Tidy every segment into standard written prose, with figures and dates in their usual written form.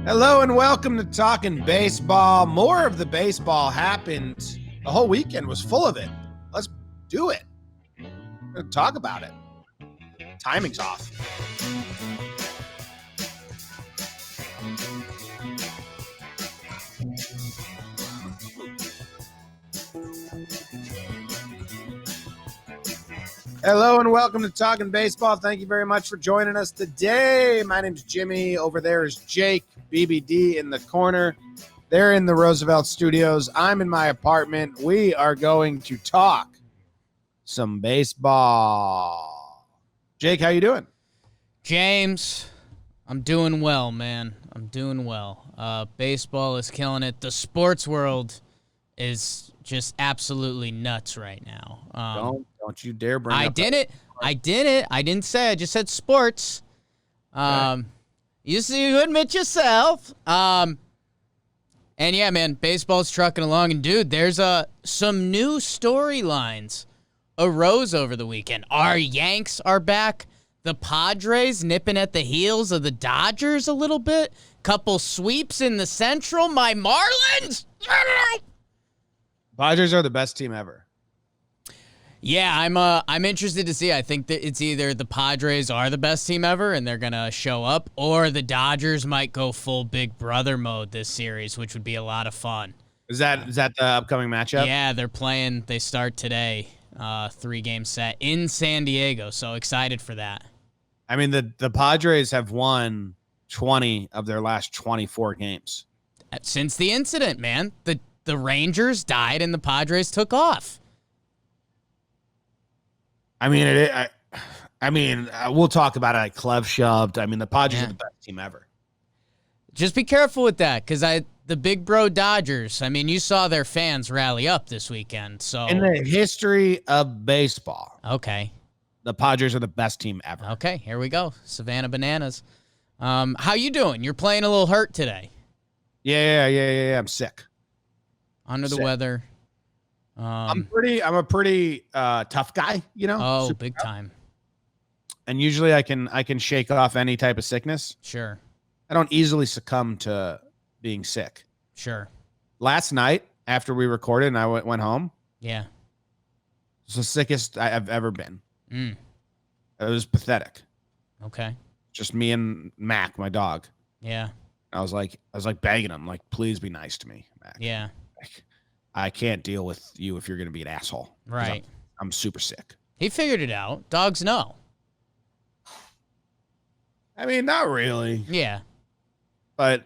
Hello and welcome to Talkin' Baseball. More of the baseball happened. The whole weekend was full of it. Let's do it. We're going to talk about it. Timing's off. Hello and welcome to Talkin' Baseball. Thank you very much for joining us today. My name's Jimmy. Over there is Jake, BBD in the corner. They're in the Roosevelt Studios. I'm in my apartment. We are going to talk some baseball. Jake, how you doing? James, I'm doing well, man. I'm doing well. Baseball is killing it. The sports world is just absolutely nuts right now. Don't you dare bring I up didn't. I didn't say. I just said sports. Okay. You admit yourself. And yeah, man, baseball's trucking along. And dude, there's some new storylines arose over the weekend. Our Yanks are back. The Padres nipping at the heels of the Dodgers a little bit. Couple sweeps in the Central. My Marlins. Padres are the best team ever. Yeah, I'm interested to see. I think that it's either the Padres are the best team ever and they're going to show up, or the Dodgers might go full Big Brother mode this series, which would be a lot of fun. Is that the upcoming matchup? Yeah, they're playing. They start today, 3-game set in San Diego, so excited for that. I mean, the Padres have won 20 of their last 24 games. Since the incident, man. The Rangers died and the Padres took off. I mean, we'll talk about it like Clev shoved. I mean, the Padres are the best team ever. Just be careful with that, because the big bro Dodgers, I mean, you saw their fans rally up this weekend. So in the history of baseball, okay, the Padres are the best team ever. Okay, here we go. Savannah Bananas. How you doing? You're playing a little hurt today. Yeah. I'm sick. Under the weather. I'm a pretty tough guy, you know. Oh, big time. And usually I can shake off any type of sickness. Sure. I don't easily succumb to being sick. Sure. Last night after we recorded and I went home. Yeah. It's the sickest I've ever been. It was pathetic. Okay. Just me and Mac, my dog. Yeah. I was like begging him, like, please be nice to me, Mac. Yeah. Like, I can't deal with you if you're going to be an asshole. Right. I'm super sick. He figured it out. Dogs know. I mean, not really. Yeah. But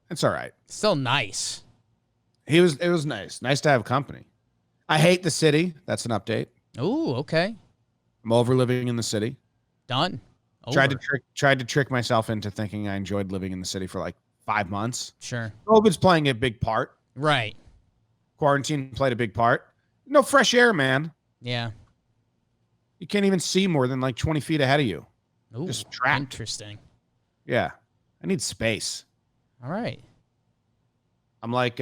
it's all right. Still nice. It was nice. Nice to have company. I hate the city. That's an update. Ooh, okay. I'm over living in the city. Done. Over. Tried to trick myself into thinking I enjoyed living in the city for like 5 months. Sure. COVID's playing a big part. Right. Quarantine played a big part. No fresh air, man. Yeah. You can't even see more than like 20 feet ahead of you. Ooh, just trapped. Interesting. Yeah. I need space. All right. I'm like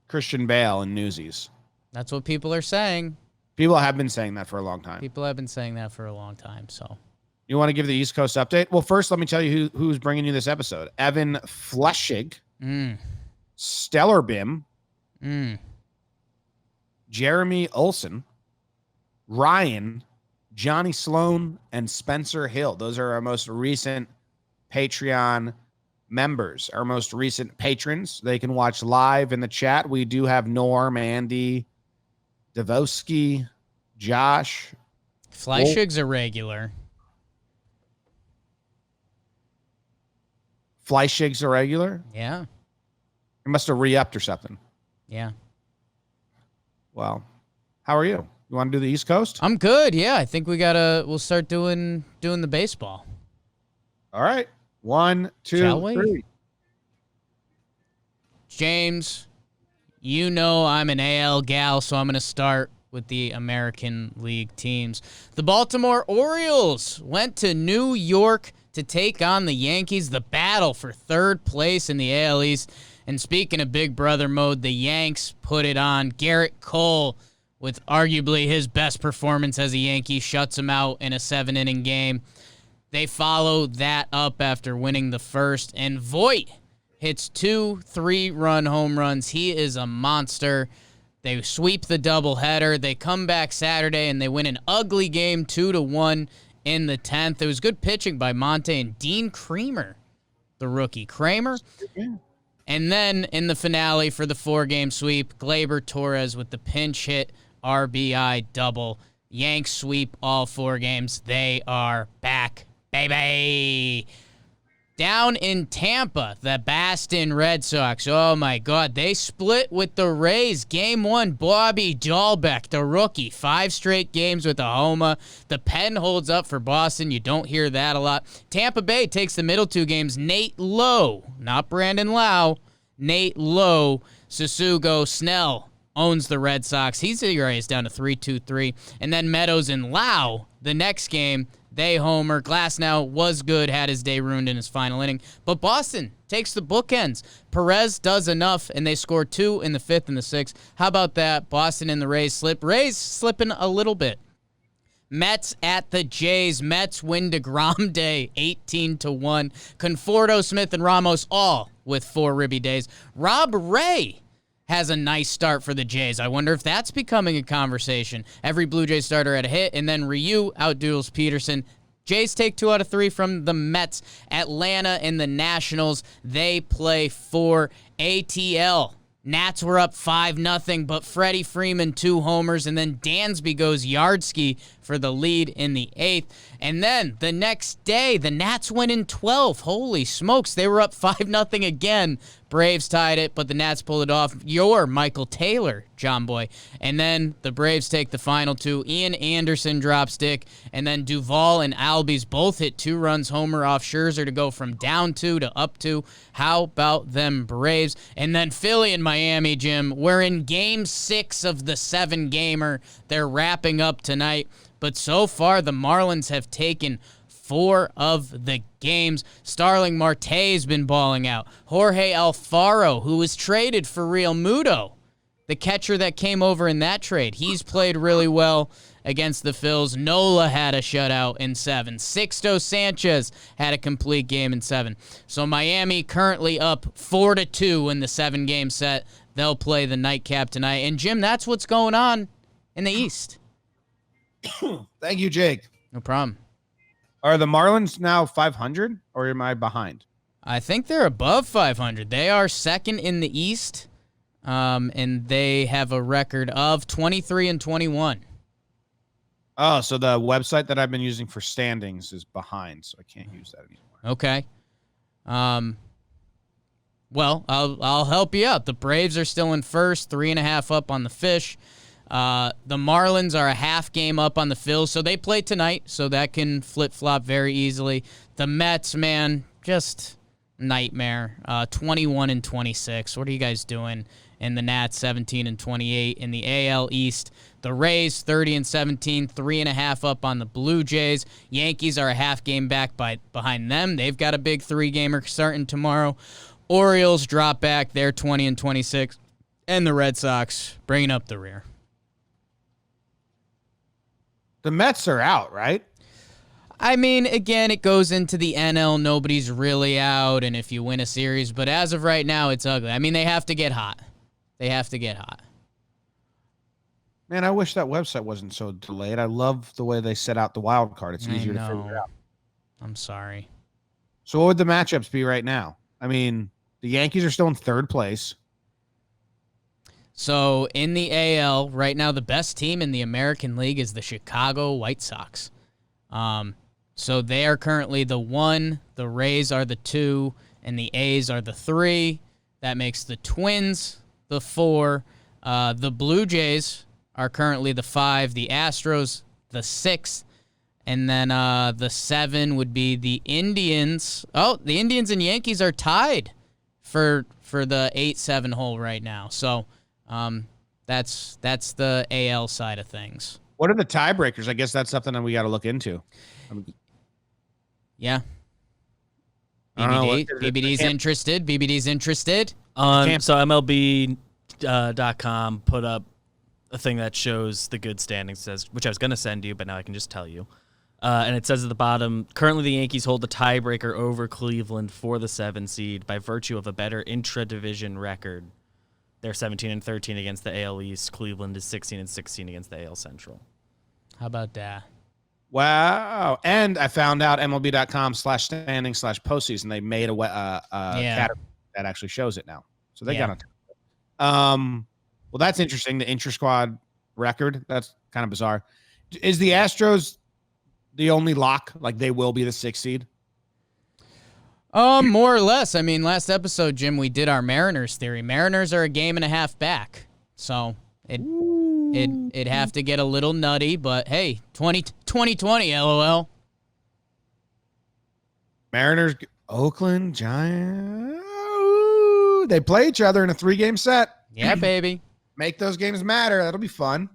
Christian Bale in Newsies. That's what people are saying. People have been saying that for a long time. So you want to give the East Coast update? Well, first, let me tell you who's bringing you this episode. Evan Fleshig, Stellar Bim, Jeremy Olson, Ryan, Johnny Sloan, and Spencer Hill. Those are our most recent Patreon members, our most recent patrons. They can watch live in the chat. We do have Norm, Andy, Davosky, Josh. Fleischig's a regular. Fleischig's a regular? Yeah. He must have re-upped or something. Yeah. Well, how are you? You want to do the East Coast? I'm good. Yeah, I think we'll start doing the baseball. All right. 1, 2, Shall we? 3. James, you know I'm an AL gal, so I'm going to start with the American League teams. The Baltimore Orioles went to New York to take on the Yankees, the battle for third place in the AL East. And speaking of Big Brother mode, the Yanks put it on. Garrett Cole, with arguably his best performance as a Yankee, shuts him out in a 7-inning game. They follow that up after winning the first, and Voit hits 2 3-run home runs. He is a monster. They sweep the doubleheader. They come back Saturday, and they win an ugly game 2-1 in the 10th. It was good pitching by Monte and Dean Kramer, the rookie. Kramer. And then in the finale for the 4-game sweep, Gleyber Torres with the pinch hit RBI double. Yanks sweep all 4 games. They are back, baby. Down in Tampa, the Boston Red Sox. Oh, my God. They split with the Rays. Game 1, Bobby Dahlbeck, the rookie. 5 straight games with a homer. The pen holds up for Boston. You don't hear that a lot. Tampa Bay takes the middle 2 games. Nate Lowe, not Brandon Lau. Nate Lowe, Susugo, Snell owns the Red Sox. He's erased down to 3-2-3. And then Meadows and Lau, the next game, they homer. Glasnow was good, had his day ruined in his final inning. But Boston takes the bookends. Perez does enough, and they score 2 in the 5th and the 6th. How about that? Boston and the Rays slip. Rays slipping a little bit. Mets at the Jays. Mets win DeGrom Day 18-1. Conforto, Smith, and Ramos all with 4 ribby days. Rob Ray has a nice start for the Jays. I wonder if that's becoming a conversation. Every Blue Jay starter had a hit, and then Ryu outduels Peterson. Jays take 2 out of 3 from the Mets. Atlanta and the Nationals, they play for ATL. Nats were up 5-0, but Freddie Freeman 2 homers, and then Dansby goes Yardski for the lead in the 8th. And then the next day, the Nats win in 12. Holy smokes, they were up 5-0 again. Braves tied it, but the Nats pulled it off. Your Michael Taylor, JOMBOY. And then the Braves take the final 2. Ian Anderson drops stick, and then Duvall and Albies both hit 2 runs homer off Scherzer to go from down 2 to up 2. How about them Braves? And then Philly and Miami, Jim. We're in game 6 of the 7-gamer. They're wrapping up tonight. But so far, the Marlins have taken 4 of the games. Starling Marte's been balling out. Jorge Alfaro, who was traded for Real Muto, the catcher that came over in that trade, he's played really well against the Phils. Nola had a shutout in 7. Sixto Sanchez had a complete game in 7. So Miami currently up 4-2 in the 7-game set. They'll play the nightcap tonight. And, Jim, that's what's going on in the East. Thank you, Jake. No problem. Are the Marlins now 500, or am I behind? I think they're above 500. They are second in the East, and they have a record of 23-21. Oh, so the website that I've been using for standings is behind, so I can't use that anymore. Okay. Well, I'll help you out. The Braves are still in first, 3.5 up on the Fish. The Marlins are a half game up on the Phils, so they play tonight, so that can flip-flop very easily. The Mets, man, just nightmare. 21-26. What are you guys doing? And the Nats, 17-28. In the AL East, the Rays, 30-17, 3.5 up on the Blue Jays. Yankees are a half game back behind them. They've got a big 3-gamer starting tomorrow. Orioles drop back. They're 20-26. And the Red Sox bringing up the rear. The Mets are out, right? I mean, again, it goes into the NL. Nobody's really out, and if you win a series. But as of right now, it's ugly. I mean, they have to get hot. They have to get hot. Man, I wish that website wasn't so delayed. I love the way they set out the wild card. It's easier to figure out. I'm sorry. So what would the matchups be right now? I mean, the Yankees are still in 3rd place. So in the AL, right now, the best team in the American League is the Chicago White Sox. So they are currently the 1, the Rays are the 2, and the A's are the 3. That makes the Twins the 4. The Blue Jays are currently the 5, the Astros the 6, and then the 7 would be the Indians. Oh, the Indians and Yankees are tied for the 8-7 hole right now. So that's the AL side of things. What are the tiebreakers? I guess that's something that we got to look into. Yeah. BBD's interested. BBD's interested. So MLB.com put up a thing that shows the good standings, which I was going to send you, but now I can just tell you. And it says at the bottom, currently the Yankees hold the tiebreaker over Cleveland for the 7 seed by virtue of a better intra-division record. They're 17-13 against the AL East. Cleveland is 16-16 against the AL Central. How about that? Wow. And I found out MLB.com/standing/postseason, they made a category that actually shows it now. So they got on top of it. Well, that's interesting. The intra-squad record, that's kind of bizarre. Is the Astros the only lock? Like, they will be the 6th seed? More or less. I mean, last episode, Jim, we did our Mariners theory. Mariners are a game and a half back. So it'd have to get a little nutty, but hey, 2020, LOL. Mariners, Oakland Giants. Ooh, they play each other in a 3-game set. Yeah, baby. Make those games matter. That'll be fun.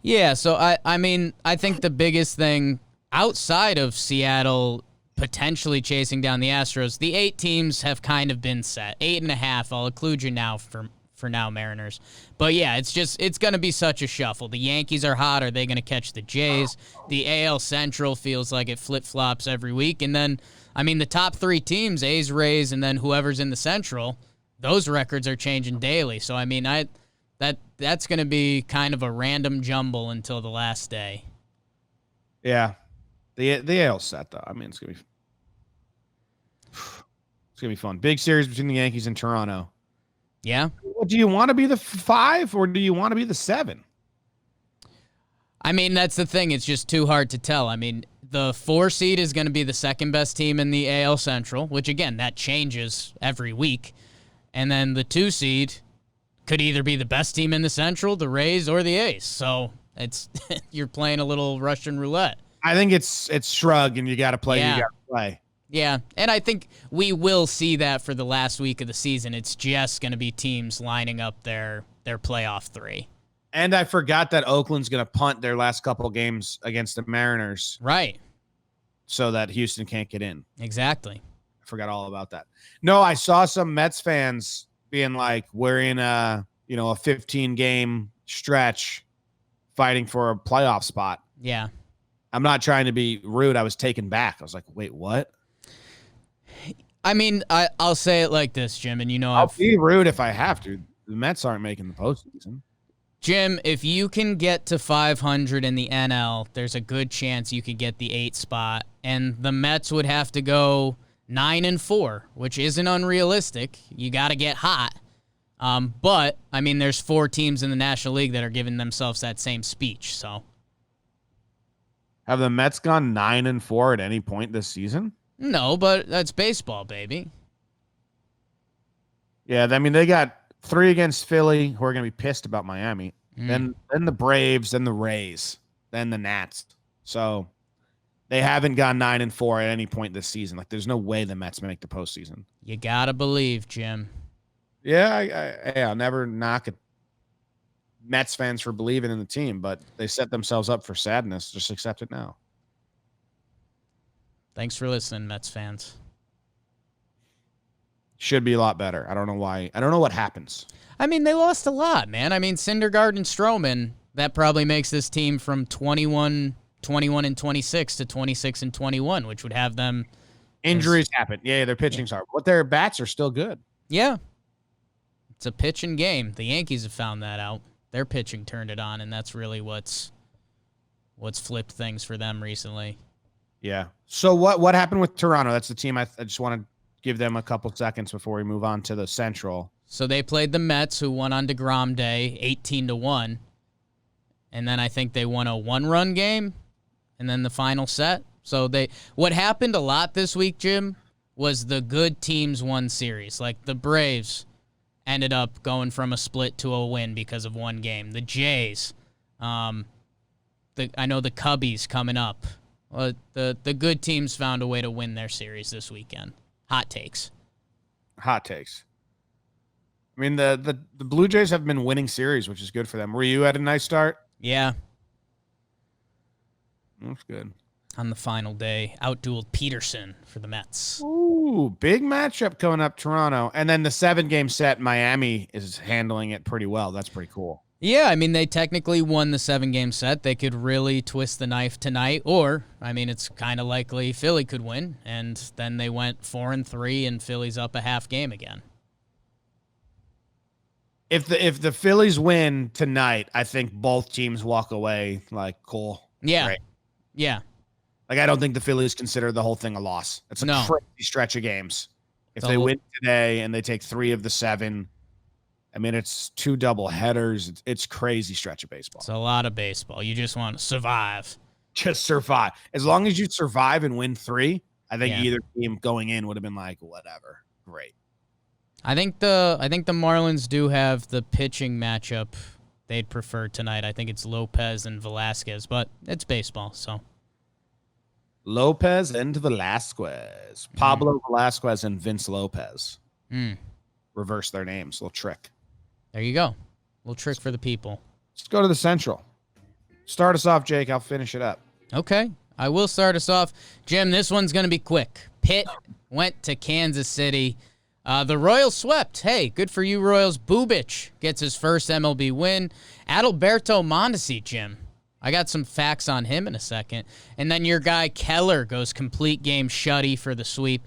Yeah, so I mean, I think the biggest thing outside of Seattle potentially chasing down the Astros, the 8 teams have kind of been set. 8.5. I'll include you now for now, Mariners. But yeah, it's going to be such a shuffle. The Yankees are hot. Are they going to catch the Jays? The AL Central feels like it flip-flops every week. And then, I mean, the top 3 teams, A's, Rays, and then whoever's in the Central, those records are changing daily. So, I mean, that's going to be kind of a random jumble until the last day. Yeah. The AL set, though. I mean, it's going to be fun. Big series between the Yankees and Toronto. Yeah. Well, do you want to be the 5 or do you want to be the 7? I mean, that's the thing. It's just too hard to tell. I mean, the 4 seed is going to be the second best team in the AL Central, which, again, that changes every week. And then the 2 seed could either be the best team in the Central, the Rays, or the A's. So it's you're playing a little Russian roulette. I think it's shrug, and you got to play. Yeah. You got to play. Yeah, and I think we will see that for the last week of the season. It's just going to be teams lining up their playoff 3. And I forgot that Oakland's going to punt their last couple of games against the Mariners. Right. So that Houston can't get in. Exactly. I forgot all about that. No, I saw some Mets fans being like, we're in a 15-game stretch fighting for a playoff spot. Yeah. I'm not trying to be rude. I was taken back. I was like, wait, what? I mean, I'll say it like this, Jim, and I'll be rude if I have to. The Mets aren't making the postseason. Jim, if you can get to 500 in the NL, there's a good chance you could get the 8th spot, and the Mets would have to go 9-4, which isn't unrealistic. You got to get hot. But, I mean, there's 4 teams in the National League that are giving themselves that same speech, so. Have the Mets gone 9-4 at any point this season? No, but that's baseball, baby. Yeah, I mean, they got 3 against Philly, who are going to be pissed about Miami. Then the Braves, then the Rays, then the Nats. So they haven't gone 9-4 at any point this season. Like, there's no way the Mets make the postseason. You got to believe, Jim. Yeah, I'll never knock at Mets fans for believing in the team, but they set themselves up for sadness. Just accept it now. Thanks for listening, Mets fans. Should be a lot better. I don't know why. I don't know what happens. I mean, they lost a lot, man. I mean, Syndergaard and Stroman, that probably makes this team from 21-26 to 26-21, which would have them. Injuries happen. Yeah, their pitching's hard, but their bats are still good. Yeah. It's a pitching game. The Yankees have found that out. Their pitching turned it on, and that's really what's flipped things for them recently. Yeah. So what happened with Toronto? That's the team I just want to give them a couple seconds before we move on to the Central. So they played the Mets, who won on DeGrom Day, 18-1. And then I think they won a 1-run game, and then the final set. So what happened a lot this week, Jim, was the good teams won series. Like the Braves ended up going from a split to a win because of one game. The Jays, I know the Cubbies coming up. The good teams found a way to win their series this weekend. Hot takes. Hot takes. I mean, the Blue Jays have been winning series, which is good for them. Were you at a nice start? Yeah. That's good. On the final day, outdueled Peterson for the Mets. Ooh, big matchup coming up, Toronto. And then the 7-game set, Miami is handling it pretty well. That's pretty cool. Yeah, I mean, they technically won the 7-game set. They could really twist the knife tonight, or, I mean, it's kind of likely Philly could win, and then they went 4-3, and Philly's up a half game again. If the Phillies win tonight, I think both teams walk away like cool. Yeah. Great. Yeah. Like I don't think the Phillies consider the whole thing a loss. It's a crazy stretch of games. If they win today and they take 3 of the 7, I mean it's 2 double headers. It's crazy stretch of baseball. It's a lot of baseball. You just want to survive. Just survive. As long as you survive and win 3, I think either team going in would have been like whatever. Great. I think the Marlins do have the pitching matchup they'd prefer tonight. I think it's Lopez and Velasquez, but it's baseball, so. Lopez and Velasquez. Pablo Velasquez and Vince Lopez. Reverse their names. Little trick. There you go. Little trick for the people. Let's go to the Central. Start us off, Jake. I'll finish it up. Okay. I will start us off. Jim, this one's going to be quick. Pitt went to Kansas City. The Royals swept. Hey, good for you, Royals. Bubic gets his first MLB win. Adalberto Mondesi, Jim. I got some facts on him in a second. And then your guy Keller goes complete game shutty for the sweep.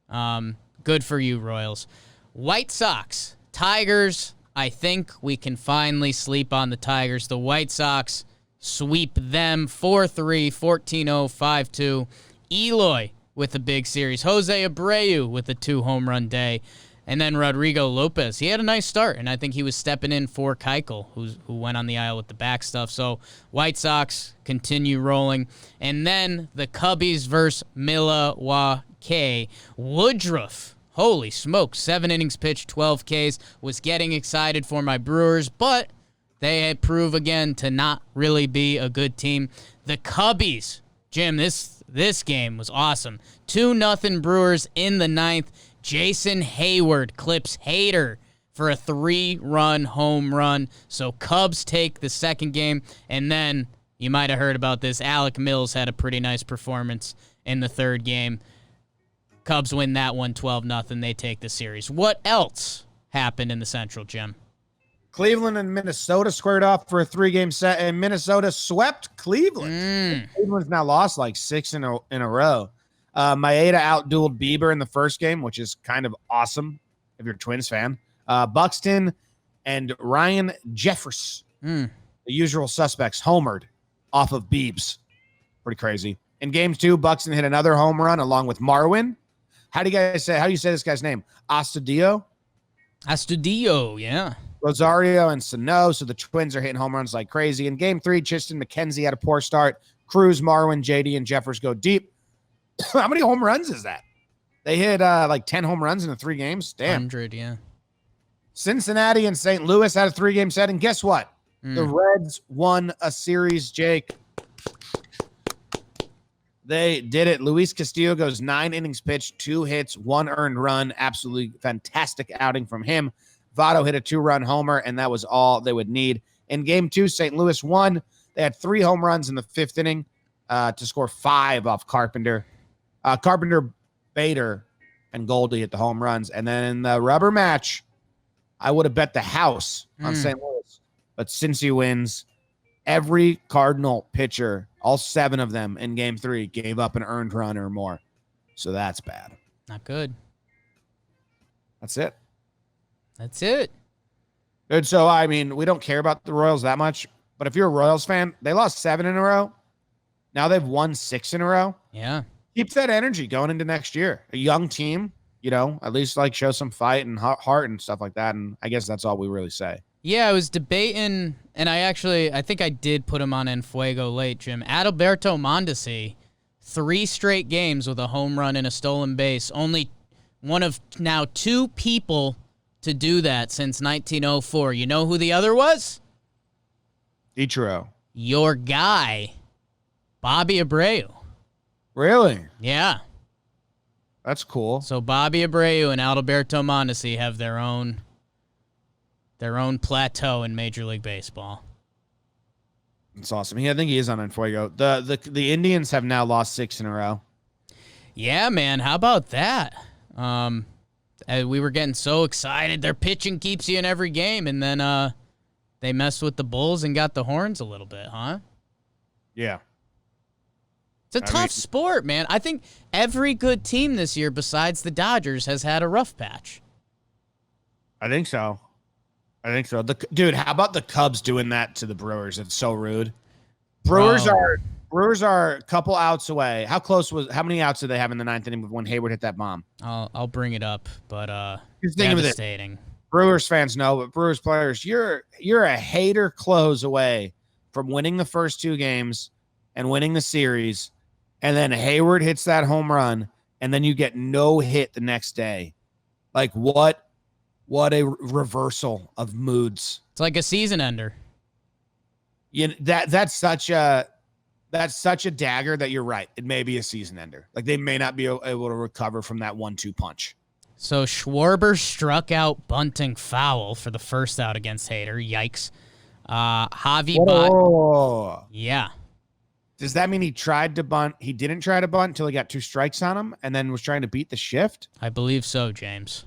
Good for you, Royals. White Sox, Tigers. I think we can finally sleep on the Tigers. The White Sox sweep them 4-3, 14-0, 5-2. Eloy with a big series. Jose Abreu with a 2-home run day. And then Rodrigo Lopez. He had a nice start, and I think he was stepping in for Keuchel, who went on the aisle with the back stuff. So White Sox continue rolling. And then the Cubbies versus Milwaukee. Woodruff, holy smoke, 7 innings pitched, 12 Ks. Was getting excited for my Brewers, but they prove again to not really be a good team. The Cubbies, Jim, this game was awesome. 2-0 Brewers in the 9th. Jason Hayward clips Hader for a 3-run home run. So Cubs take the second game. And then, you might have heard about this, Alec Mills had a pretty nice performance in the third game. Cubs win that one 12-0. They take the series. What else happened in the Central, Jim? Cleveland and Minnesota squared off for a 3-game set, and Minnesota swept Cleveland. Cleveland's now lost like 6 in a row. Maeda outdueled Bieber in the first game, which is kind of awesome if you're a Twins fan. Buxton and Ryan Jeffers, the usual suspects, homered off of Biebs. Pretty crazy. In game 2, Buxton hit another home run along with Marwin. How do you say this guy's name? Astudillo, yeah. Rosario and Sano. So the Twins are hitting home runs like crazy. In game 3, Tristan McKenzie had a poor start. Cruz, Marwin, JD, and Jeffers go deep. How many home runs is that? They hit like 10 home runs in the 3 games. Damn. 100, yeah. Cincinnati and St. Louis had a 3-game set. And guess what? The Reds won a series, Jake. They did it. Luis Castillo goes 9 innings pitched, 2 hits, 1 earned run. Absolutely fantastic outing from him. Votto hit a 2-run homer, and that was all they would need. In game 2, St. Louis won. They had 3 home runs in the 5th inning to score 5 off Carpenter. Carpenter, Bader, and Goldie hit the home runs. And then in the rubber match, I would have bet the house on St. Louis. But Cincy wins. Every Cardinal pitcher, all 7 of them in game 3, gave up an earned run or more. So that's bad. Not good. That's it. That's it. Dude, so, I mean, we don't care about the Royals that much. But if you're a Royals fan, they lost 7 in a row. Now they've won 6 in a row. Yeah. Keep that energy going into next year. A young team, at least like show some fight and heart and stuff like that. And I guess that's all we really say. Yeah, I was debating, and I think I did put him on En Fuego late, Jim. Adalberto Mondesi, 3 straight games with a home run and a stolen base. Only one of now 2 people to do that since 1904. You know who the other was? Ichiro. Your guy, Bobby Abreu. Really? Yeah. That's cool. So Bobby Abreu and Adalberto Mondesi have their own plateau in Major League Baseball. That's awesome. I think he is on En Fuego. The Indians have now lost 6 in a row. Yeah, man. How about that? We were getting so excited. Their pitching keeps you in every game, and then they messed with the Bulls and got the horns a little bit, huh? Yeah. It's a tough sport, man. I think every good team this year besides the Dodgers has had a rough patch. I think so. Dude, how about the Cubs doing that to the Brewers? It's so rude. Brewers are a couple outs away. How many outs did they have in the ninth inning when Hayward hit that bomb? I'll bring it up, but Just think of it. devastating. Brewers fans know, but Brewers players, you're a hater close away from winning the first 2 games and winning the series, and then Hayward hits that home run, and then you get no hit the next day. Like what a reversal of moods. It's like a season ender. That's such a dagger that you're right. It may be a season ender. Like they may not be able to recover from that 1-2 punch. So Schwarber struck out bunting foul for the first out against Hader. Yikes. Yeah. Does that mean he tried to bunt? He didn't try to bunt until he got 2 strikes on him and then was trying to beat the shift? I believe so, James.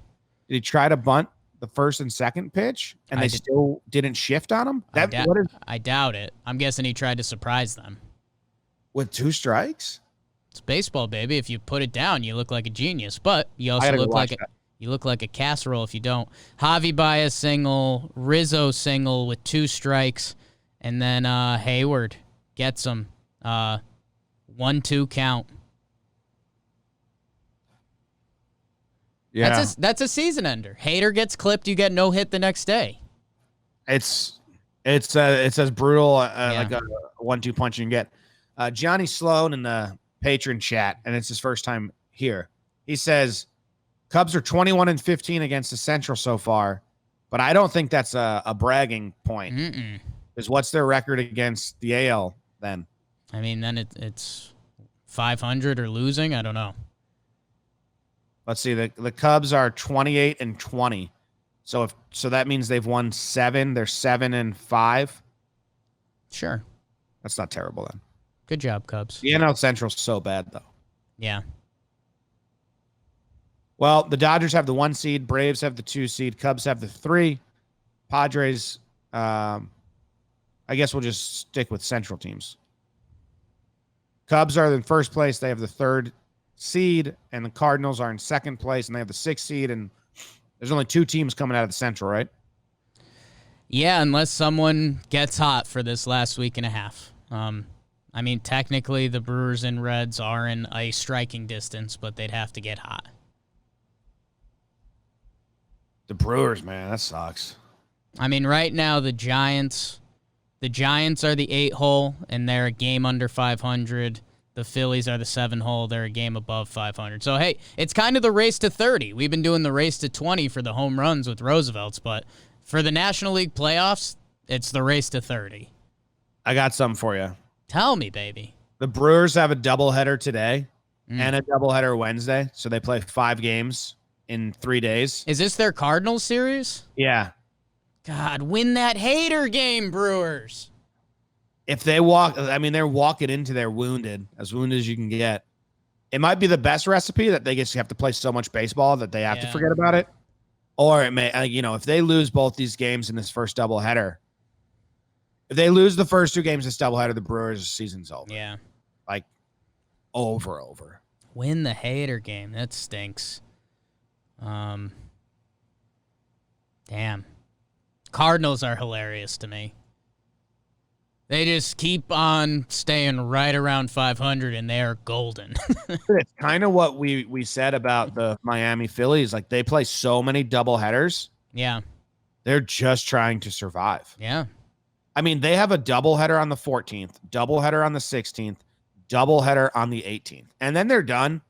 Did he try to bunt the first and second pitch and they still didn't shift on him? I doubt it. I'm guessing he tried to surprise them. With 2 strikes? It's baseball, baby. If you put it down, you look like a genius. But you also look like a casserole if you don't. Javi Baez single, Rizzo single with 2 strikes, and then Hayward gets him. 1-2 count. Yeah, that's a season ender. Hader gets clipped, you get no hit the next day. It's as brutal like a 1-2 punch you can get. Johnny Sloan in the patron chat, and it's his first time here. He says Cubs are 21-15 against the Central so far, but I don't think that's a bragging point. Because what's their record against the AL then? I mean, then it's 500 or losing. I don't know. Let's see. The Cubs are 28-20. So that means they've won 7. They're 7-5. Sure. That's not terrible then. Good job, Cubs. The NL Central's so bad though. Yeah. Well, the Dodgers have the 1 seed, Braves have the 2 seed, Cubs have the 3. Padres, I guess we'll just stick with Central teams. Cubs are in first place. They have the 3rd seed, and the Cardinals are in second place, and they have the 6th seed, and there's only 2 teams coming out of the Central, right? Yeah, unless someone gets hot for this last week and a half. I mean, technically, the Brewers and Reds are in a striking distance, but they'd have to get hot. The Brewers, man, that sucks. I mean, right now, the Giants are the 8-hole, and they're a game under 500. The Phillies are the 7-hole. They're a game above 500. So, hey, it's kind of the race to 30. We've been doing the race to 20 for the home runs with Roosevelt's, but for the National League playoffs, it's the race to 30. I got something for you. Tell me, baby. The Brewers have a doubleheader today and a doubleheader Wednesday, so they play 5 games in 3 days. Is this their Cardinals series? Yeah. God, win that Hader game, Brewers. If they they're walking into their wounded as you can get. It might be the best recipe that they just have to play so much baseball that they have to forget about it. Or it may, if they lose both these games in this first doubleheader, if they lose the first 2 games in this doubleheader, the Brewers' season's over. Yeah. Like, over. Win the Hader game. That stinks. Damn. Cardinals are hilarious to me. They just keep on staying right around 500, and they are golden. It's kind of what we said about the Miami Phillies. Like, they play so many doubleheaders. Yeah. They're just trying to survive. Yeah. I mean, they have a doubleheader on the 14th, doubleheader on the 16th, doubleheader on the 18th. And then they're done.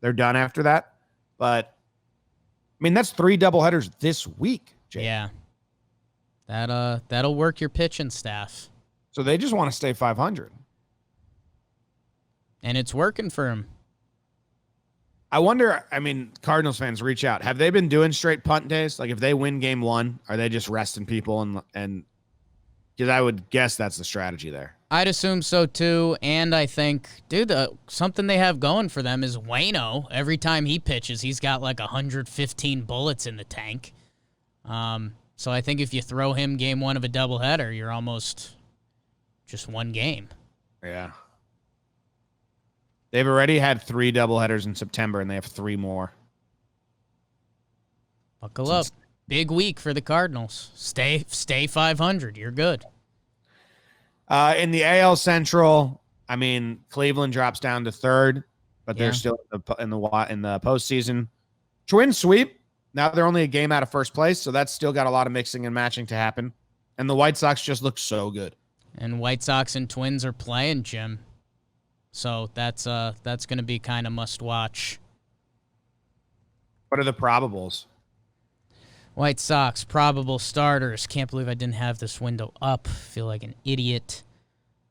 They're done after that. But, I mean, that's 3 doubleheaders this week, Jake. Yeah. That'll work your pitching staff. So they just want to stay 500. And it's working for them. I wonder, Cardinals fans, reach out. Have they been doing straight punt days? Like, if they win game 1, are they just resting people? And because I would guess that's the strategy there. I'd assume so, too. And I think, dude, something they have going for them is Waino. Every time he pitches, he's got like 115 bullets in the tank. So I think if you throw him game one of a doubleheader, you're almost just one game. Yeah. They've already had 3 doubleheaders in September, and they have 3 more. Buckle up. Big week for the Cardinals. Stay 500. You're good. In the AL Central, I mean, Cleveland drops down to 3rd, but they're still in the postseason. Twins sweep. Now they're only a game out of first place, so that's still got a lot of mixing and matching to happen. And the White Sox just look so good. And White Sox and Twins are playing, Jim. So that's going to be kind of must watch. What are the probables? White Sox probable starters. Can't believe I didn't have this window up. Feel like an idiot.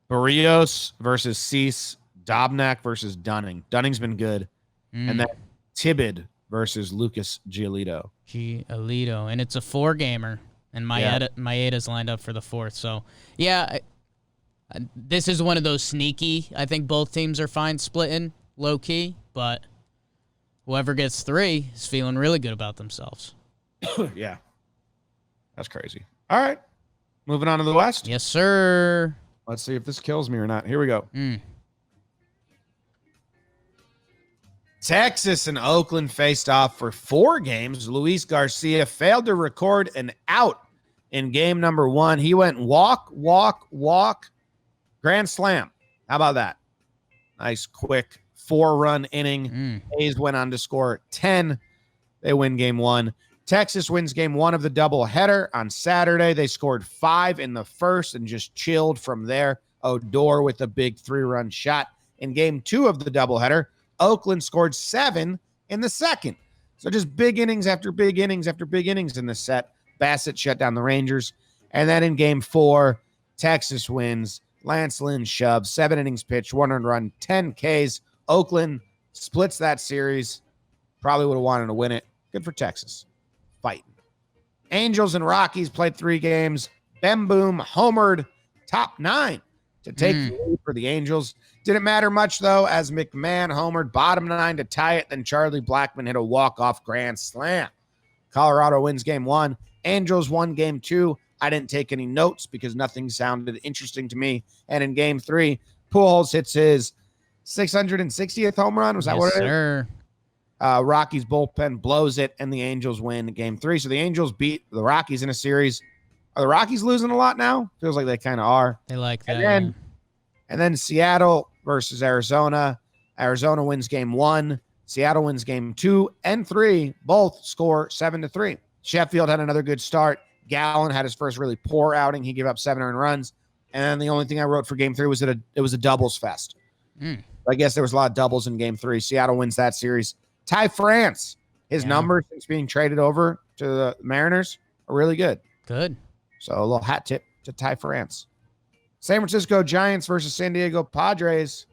Barrios versus Cease. Dobnak versus Dunning. Dunning's been good. And then Tibbid versus Lucas Giolito. And it's a 4-gamer. And Maeda's lined up for the 4th. So, yeah, this is one of those sneaky. I think both teams are fine splitting, low-key. But whoever gets 3 is feeling really good about themselves. Yeah. That's crazy. All right. Moving on to the West. Yes, sir. Let's see if this kills me or not. Here we go. Texas and Oakland faced off for 4 games. Luis Garcia failed to record an out in game number 1. He went walk, grand slam. How about that? Nice, quick 4-run inning. A's went on to score 10. They win game 1. Texas wins game 1 of the doubleheader on Saturday. They scored 5 in the first and just chilled from there. Odor with a big 3-run shot. In game 2 of the doubleheader, Oakland scored 7 in the second. So just big innings after big innings after big innings in the set. Bassett shut down the Rangers. And then in game 4, Texas wins. Lance Lynn shoves, 7 innings pitched, 1 earned run, 10 Ks. Oakland splits that series. Probably would have wanted to win it. Good for Texas. Fighting. Angels and Rockies played 3 games. Bem Boom homered top 9 to take the lead for the Angels. Didn't matter much, though, as McMahon homered bottom 9 to tie it. Then Charlie Blackmon hit a walk-off grand slam. Colorado wins game 1. Angels won game 2. I didn't take any notes because nothing sounded interesting to me. And in game 3, Pujols hits his 660th home run. Was that what it is? Rockies bullpen blows it, and the Angels win game 3. So the Angels beat the Rockies in a series. Are the Rockies losing a lot now? Feels like they kind of are. They like that. And then Seattle versus Arizona. Arizona wins game 1. Seattle wins game 2 and 3. Both score 7-3. Sheffield had another good start. Gallen had his first really poor outing. He gave up 7 earned runs. And then the only thing I wrote for game 3 was that it was a doubles fest. I guess there was a lot of doubles in game 3. Seattle wins that series. Ty France, his numbers since being traded over to the Mariners are really good. Good. So a little hat tip to Ty France. San Francisco Giants versus San Diego Padres.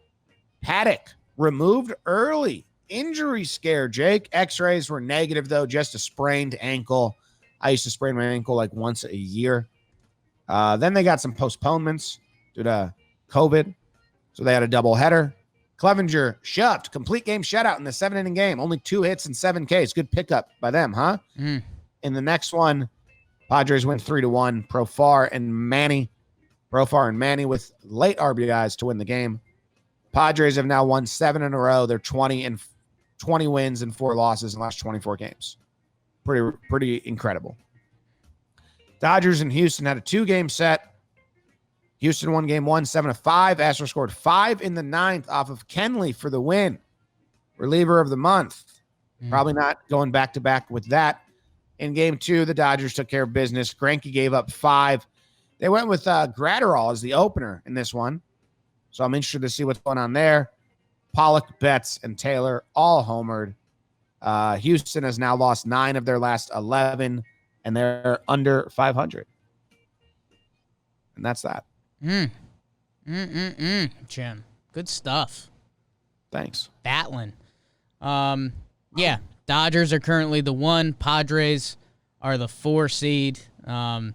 Paddock removed early. Injury scare, Jake. X-rays were negative, though, just a sprained ankle. I used to sprain my ankle like once a year. Then they got some postponements due to COVID. So they had a doubleheader. Clevenger shoved. Complete game shutout in the 7-inning game. Only 2 hits and 7 Ks. Good pickup by them, huh? In the next one, Padres went 3-1. Profar and Manny with late RBIs to win the game. Padres have now won 7 in a row. They're 20 wins and 4 losses in the last 24 games. Pretty incredible. Dodgers and Houston had a 2-game set. Houston won game 1, 7-5. Astros scored 5 in the 9th off of Kenley for the win. Reliever of the month. Probably not going back-to-back with that. In game 2, the Dodgers took care of business. Greinke gave up 5. They went with Gratterall as the opener in this one. So I'm interested to see what's going on there. Pollock, Betts, and Taylor all homered. Houston has now lost 9 of their last 11, and they're under 500. And that's that. Jim. Good stuff. Thanks. Battling. Yeah, Dodgers are currently the 1. Padres are the 4 seed. Yeah,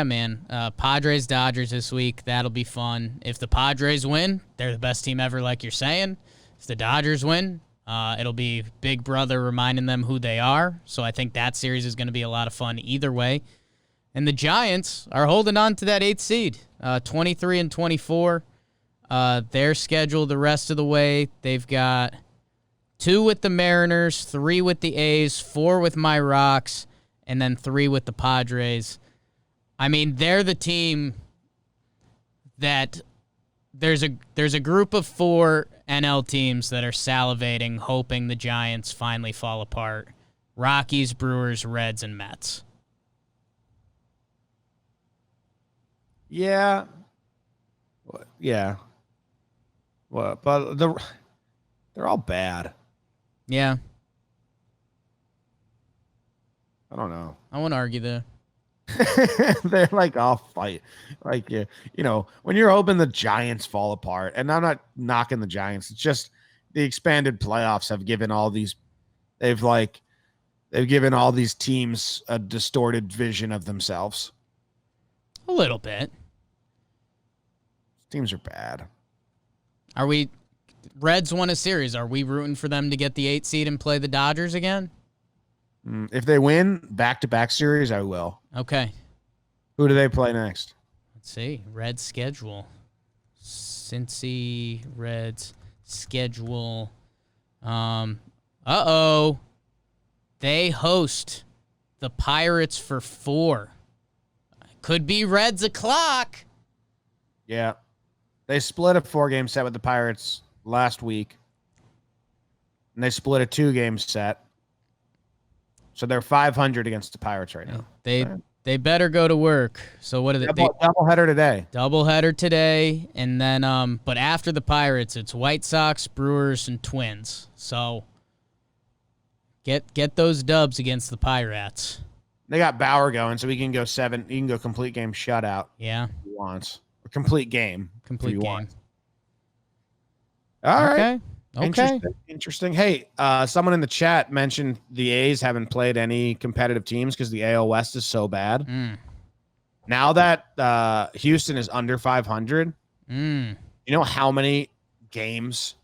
man. Padres, Dodgers this week. That'll be fun. If the Padres win, they're the best team ever, like you're saying. If the Dodgers win, It'll be Big Brother reminding them who they are. So I think that series is going to be a lot of fun either way. And the Giants are holding on to that 8th seed, 23 and 24. Their schedule the rest of the way, they've got 2 with the Mariners, 3 with the A's, 4 with my Rocks, and then 3 with the Padres. I mean, they're the team that there's a group of 4 NL teams that are salivating, hoping the Giants finally fall apart. Rockies, Brewers, Reds, and Mets. Yeah. Yeah. Well, but they're all bad. Yeah. I don't know. I won't argue there. They're like all fight. Like, when you're hoping the Giants fall apart, and I'm not knocking the Giants, it's just the expanded playoffs have given all these, they've given all these teams a distorted vision of themselves. A little bit. Teams are bad. Are we, Reds won a series. Are we rooting for them to get the 8th seed and play the Dodgers again? If they win back-to-back series, I will. Okay. Who do they play next? Let's see. Reds schedule. Cincy Reds schedule. Uh-oh. They host the Pirates for 4. Could be Reds o'clock. Yeah. They split a 4-game set with the Pirates last week. And they split a 2-game set. So they're 500 against the Pirates right now. They better go to work. So what are they? Doubleheader today. Doubleheader today, and then but after the Pirates, it's White Sox, Brewers, and Twins. So get those dubs against the Pirates. They got Bauer going, so we can go 7. You can go complete game shutout. Yeah, if he wants a complete game. Complete game. Want. All right. Okay. Interesting. Hey, someone in the chat mentioned the A's haven't played any competitive teams because the AL West is so bad. Now that Houston is under 500, you know how many games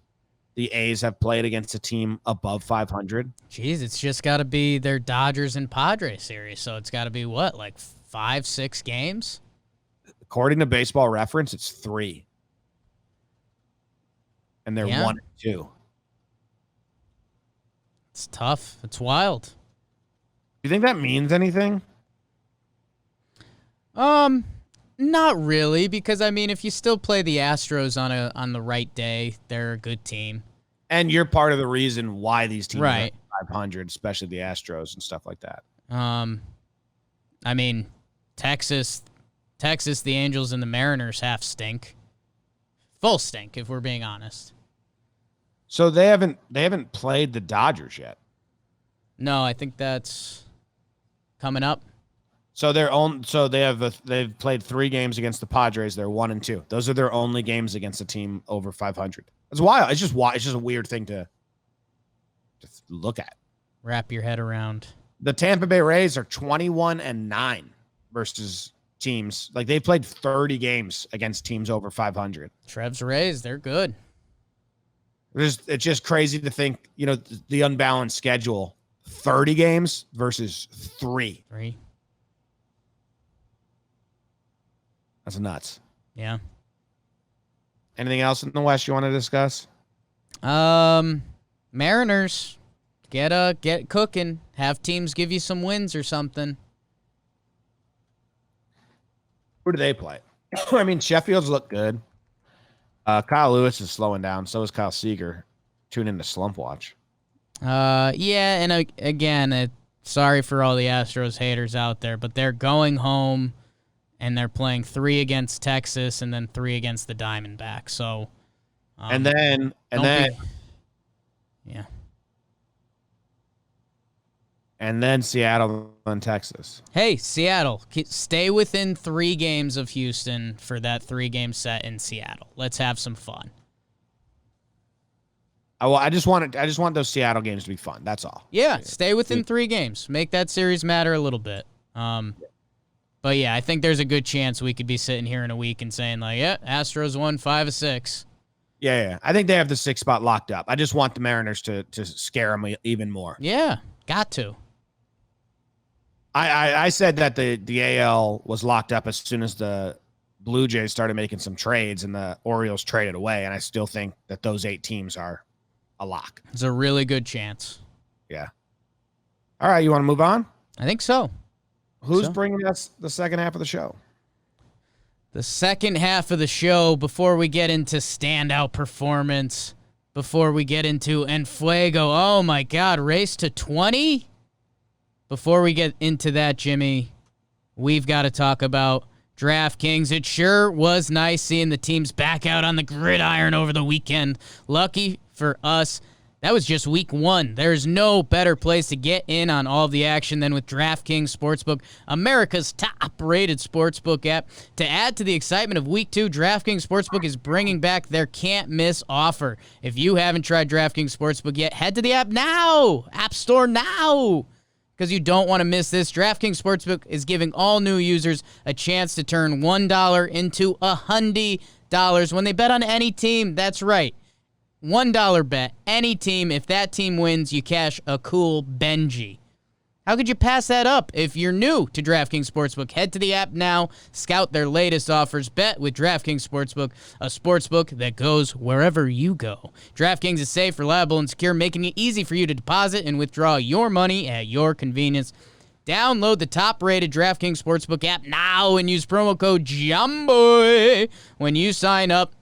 the A's have played against a team above 500? Jeez, it's just got to be their Dodgers and Padres series. So it's got to be what, like 5-6 games? According to Baseball Reference, it's 3. And they're 1 and 2. It's tough. It's wild. Do you think that means anything? Not really, because I mean, if you still play the Astros on the right day, they're a good team. And you're part of the reason why these teams right. are 500, especially the Astros and stuff like that. I mean, Texas, the Angels, and the Mariners half stink. Full stink, if we're being honest. So they haven't played the Dodgers yet. No, I think that's coming up. So they've played 3 games against the Padres. They're 1 and 2. Those are their only games against a team over 500. It's wild. It's just a weird thing to look at. Wrap your head around. The Tampa Bay Rays are 21 and 9 versus teams like they've played 30 games against teams over 500. Trev's Rays, they're good. It's just crazy to think, the unbalanced schedule, 30 games versus 3. That's nuts. Yeah. Anything else in the West you want to discuss? Mariners, get cooking. Have teams give you some wins or something. Who do they play? I mean, Sheffield's look good. Kyle Lewis is slowing down. So is Kyle Seager. Tune into Slump Watch. Yeah, and again, sorry for all the Astros haters out there, but they're going home, and they're playing 3 against Texas and then 3 against the Diamondbacks. So, and then yeah. And then Seattle and Texas. Hey, Seattle, stay within 3 games of Houston for that 3-game set in Seattle. Let's have some fun. I just want those Seattle games to be fun. That's all. Yeah, stay within 3 games. Make that series matter a little bit. But yeah, I think there's a good chance we could be sitting here in a week and saying like, yeah, Astros won 5 of 6. Yeah. I think they have the 6th spot locked up. I just want the Mariners to scare them even more. Yeah, got to. I said that the AL was locked up as soon as the Blue Jays started making some trades and the Orioles traded away, and I still think that those 8 teams are a lock. It's a really good chance. Yeah. All right, you want to move on? I think so. Who's bringing us the second half of the show? The second half of the show, before we get into standout performance, before we get into Fuego, oh my God, race to 20? Before we get into that, Jimmy, we've got to talk about DraftKings. It sure was nice seeing the teams back out on the gridiron over the weekend. Lucky for us, that was just week 1. There's no better place to get in on all of the action than with DraftKings Sportsbook, America's top-rated sportsbook app. To add to the excitement of week 2, DraftKings Sportsbook is bringing back their can't-miss offer. If you haven't tried DraftKings Sportsbook yet, head to the app now, App Store now, because you don't want to miss this. DraftKings Sportsbook is giving all new users a chance to turn $1 into $100 when they bet on any team. That's right. $1 bet, any team. If that team wins, you cash a cool Benji. How could you pass that up? If you're new to DraftKings Sportsbook, head to the app now, scout their latest offers, bet with DraftKings Sportsbook, a sportsbook that goes wherever you go. DraftKings is safe, reliable, and secure, making it easy for you to deposit and withdraw your money at your convenience. Download the top-rated DraftKings Sportsbook app now and use promo code JOMBOY when you sign up.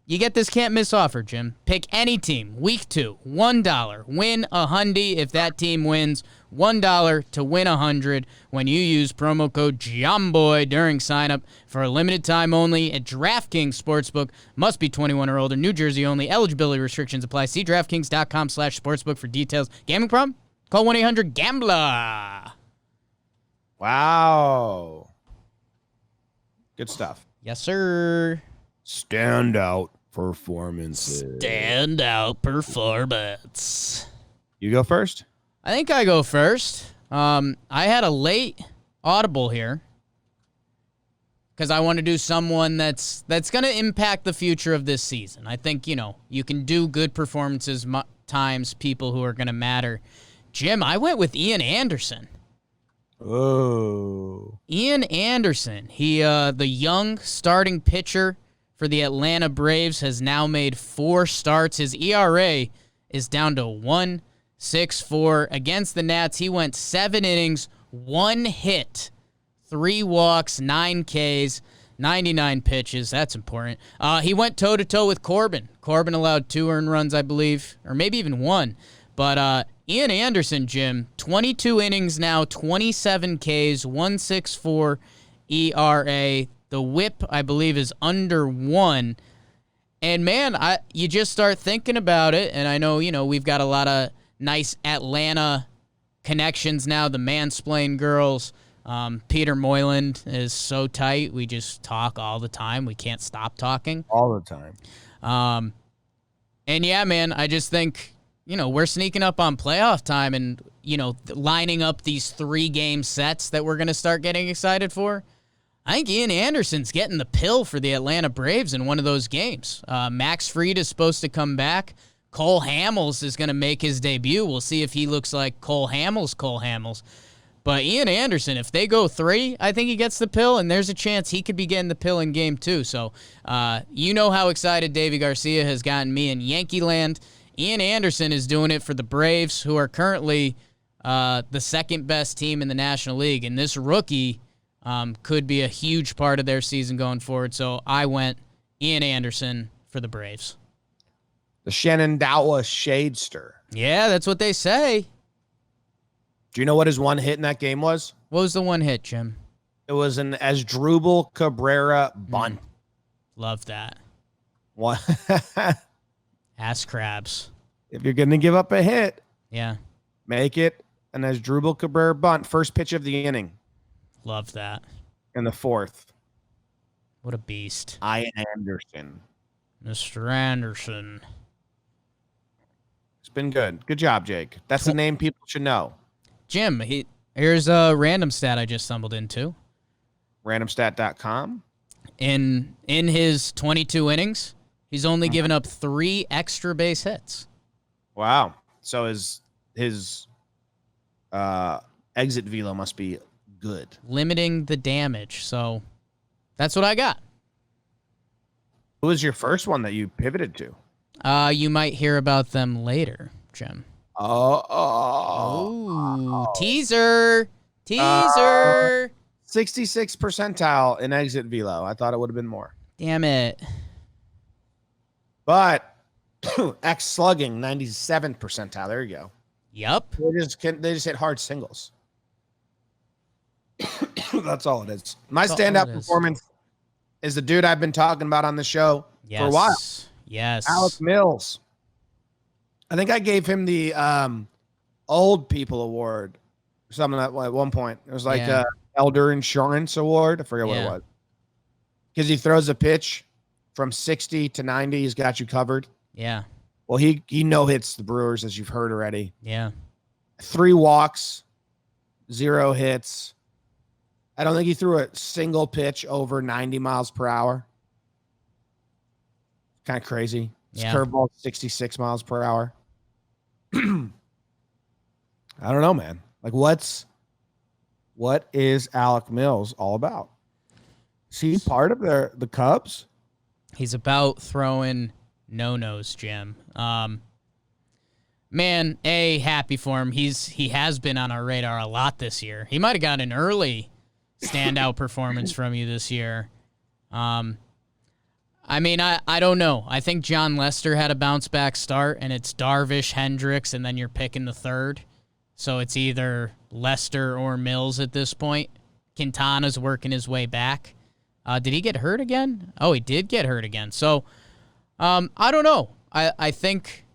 You get this can't-miss offer, Jim. Pick any team. Week 2, $1. Win $100 if that team wins. $1 to win $100 when you use promo code JOMBOY during sign-up for a limited time only at DraftKings Sportsbook. Must be 21 or older. New Jersey only. Eligibility restrictions apply. See DraftKings.com/sportsbook for details. Gambling problem? Call 1-800-GAMBLER. Wow. Good stuff. Yes, sir. Standout performances. Standout performance. You go first? I think I go first. I had a late audible here because I want to do someone that's going to impact the future of this season. I think, you can do good performances times people who are going to matter. Jim, I went with Ian Anderson. Oh. Ian Anderson. He, the young starting pitcher for the Atlanta Braves, has now made 4 starts. His ERA is down to 1.64. Against the Nats, he went 7 innings, 1 hit, 3 walks, 9 Ks, 99 pitches. That's important. He went toe-to-toe with Corbin. Corbin allowed 2 earned runs, I believe, or maybe even 1. But Ian Anderson, Jim, 22 innings now, 27 Ks, 1.64 ERA. The whip, I believe, is under 1. And, man, you just start thinking about it, and I know, we've got a lot of nice Atlanta connections now, the Mansplain girls. Peter Moyland is so tight. We just talk all the time. We can't stop talking. All the time. And, yeah, man, I just think, we're sneaking up on playoff time and, lining up these 3-game sets that we're going to start getting excited for. I think Ian Anderson's getting the pill for the Atlanta Braves in one of those games. Max Fried is supposed to come back. Cole Hamels is going to make his debut. We'll see if he looks like Cole Hamels. But Ian Anderson, if they go 3, I think he gets the pill, and there's a chance he could be getting the pill in game 2. So you know how excited Davey Garcia has gotten me in Yankee land. Ian Anderson is doing it for the Braves, who are currently the second-best team in the National League. And this rookie could be a huge part of their season going forward. So I went Ian Anderson for the Braves. The Shenandoah Shadester. Yeah, that's what they say. Do you know what his 1 hit in that game was? What was the 1 hit, Jim? It was an Asdrubal Cabrera bunt. Love that. What? Ass crabs. If you're going to give up a hit, Yeah. make it an Asdrubal Cabrera bunt. First pitch of the inning. Love that. In the 4th. What a beast. Ian Anderson. Mr. Anderson. It's been good. Good job, Jake. That's the name people should know. Jim, here's a random stat I just stumbled into. Randomstat.com. In his 22 innings, He's only given up 3 extra base hits. Wow. So his exit velo must be good. Limiting the damage. So that's what I got. Who was your first one that you pivoted to? You might hear about them later, Jim. Oh. Teaser. Teaser. 66 percentile in exit velo. I thought it would have been more. Damn it. But X slugging, 97 percentile. There you go. Yep. They just hit hard singles. That's all it is. My That's all standout it is. performance is the dude I've been talking about on the show Yes. for a while. Yes. Alec Mills. I think I gave him the old people award or something at one point. It was like Yeah. Elder Insurance Award. I forget what it Yeah. was. Because he throws a pitch from 60 to 90. He's got you covered. Yeah. Well, he no hits the Brewers, as you've heard already. Yeah. 3 walks, 0 hits. I don't think he threw a single pitch over 90 miles per hour. Kind of crazy. His Yeah. curveball 66 miles per hour. I don't know, man. Like, what is Alec Mills all about? Is he part of the Cubs? He's about throwing no-nos, Jim. Man, happy for him. He has been on our radar a lot this year. He might have got an early standout performance from you this year. I mean, I don't know. I think John Lester had a bounce-back start, and it's Darvish, Hendricks, and then you're picking the third. So it's either Lester or Mills at this point. Quintana's working his way back. Did he get hurt again? Oh, he did get hurt again. So I don't know. I think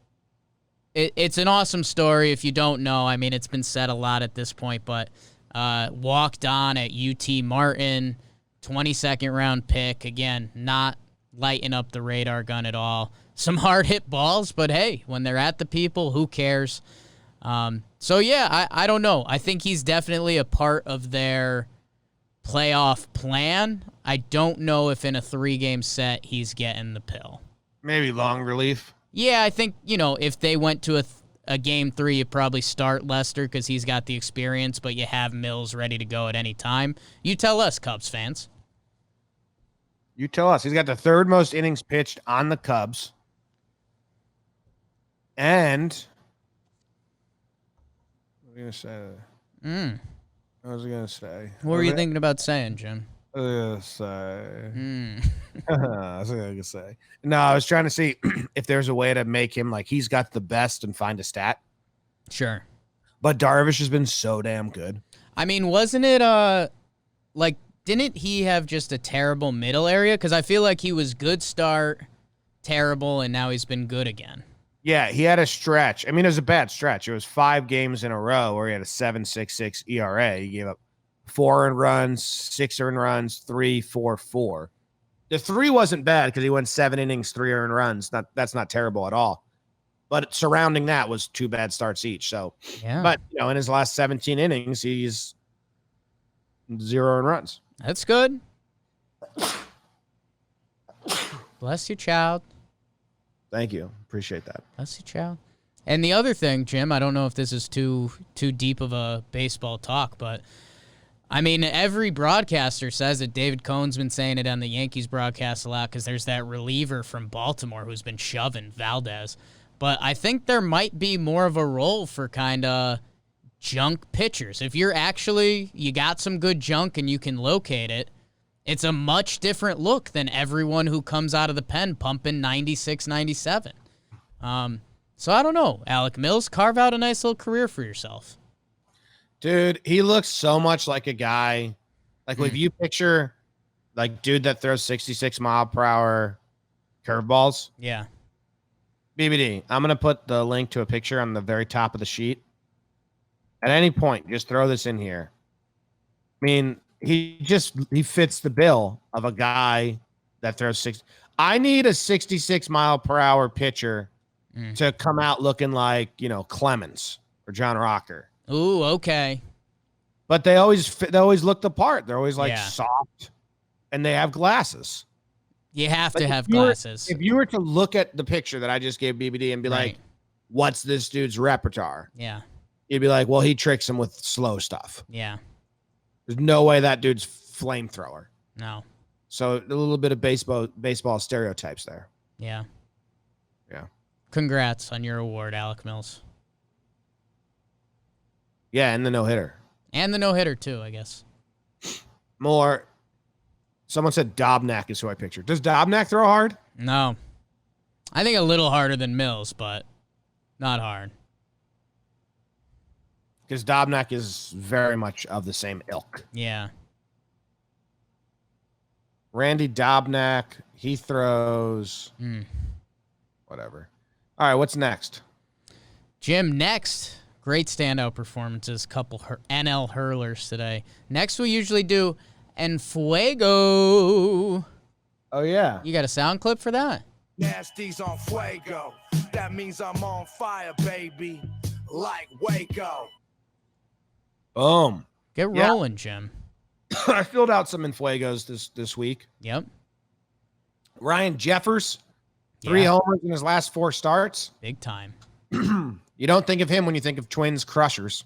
it's an awesome story if you don't know. I mean, it's been said a lot at this point, but walked on at UT Martin, 22nd round pick. Again, not lighting up the radar gun at all. Some hard hit balls, but hey, when they're at the people, who cares? So yeah, I don't know. I think he's definitely a part of their playoff plan. I don't know if in a 3-game set he's getting the pill. Maybe long relief. Yeah, I think, if they went to a game 3, you probably start Lester because he's got the experience, but you have Mills ready to go at any time. You tell us, Cubs fans. You tell us. He's got the 3rd most innings pitched on the Cubs. And what was I going to say? What was I going to say? What were you thinking about saying, Jim? I was going to say. No, I was trying to see if there's a way to make him like he's got the best and find a stat. Sure. But Darvish has been so damn good. I mean, wasn't it didn't he have just a terrible middle area? Because I feel like he was good start, terrible, and now he's been good again. Yeah, he had a stretch. I mean, it was a bad stretch. It was 5 games in a row where he had a 7.66 ERA. He gave up 4 earned runs, 6 earned runs, 3, 4, 4. The 3 wasn't bad because he went 7 innings, 3 earned runs. That's not terrible at all. But surrounding that was 2 bad starts each. So, Yeah. But in his last 17 innings, he's 0 earned runs. That's good. Bless you, child. Thank you. Appreciate that. Bless you, child. And the other thing, Jim, I don't know if this is too deep of a baseball talk, but I mean, every broadcaster says it. David Cohn's been saying it on the Yankees broadcast a lot because there's that reliever from Baltimore who's been shoving Valdez. But I think there might be more of a role for kind of junk pitchers. If you got some good junk and you can locate it, it's a much different look than everyone who comes out of the pen pumping 96, 97. So I don't know. Alec Mills, carve out a nice little career for yourself. Dude, he looks so much like a guy. Like if you picture like dude that throws 66 mile per hour curveballs. Yeah. BBD, I'm going to put the link to a picture on the very top of the sheet. At any point, just throw this in here. I mean, he fits the bill of a guy that throws 6. I need a 66 mile per hour pitcher to come out looking like, Clemens or John Rocker. Ooh, okay. But they always look the part. They're always Yeah. soft and they have glasses. You have Like, to have glasses. If you were to look at the picture that I just gave BBD and be Right. like, what's this dude's repertoire? Yeah. You'd be like, well, he tricks him with slow stuff. Yeah. There's no way that dude's flamethrower. No. So a little bit of baseball stereotypes there. Yeah. Yeah. Congrats on your award, Alec Mills. Yeah, and the no-hitter. And the no-hitter, too, I guess. More. Someone said Dobnak is who I pictured. Does Dobnak throw hard? No. I think a little harder than Mills, but not hard. Because Dobnak is very much of the same ilk. Yeah. Randy Dobnak, he throws whatever. All right, what's next? Jim, next. Great standout performances. Couple NL hurlers today. Next, we usually do Fuego. Oh, yeah. You got a sound clip for that? Nasty's on Fuego. That means I'm on fire, baby. Like Waco. Boom. Get rolling, Jim. I filled out some Infuegos this week. Yep. Ryan Jeffers, 3 homers in his last 4 starts. Big time. You don't think of him when you think of Twins crushers.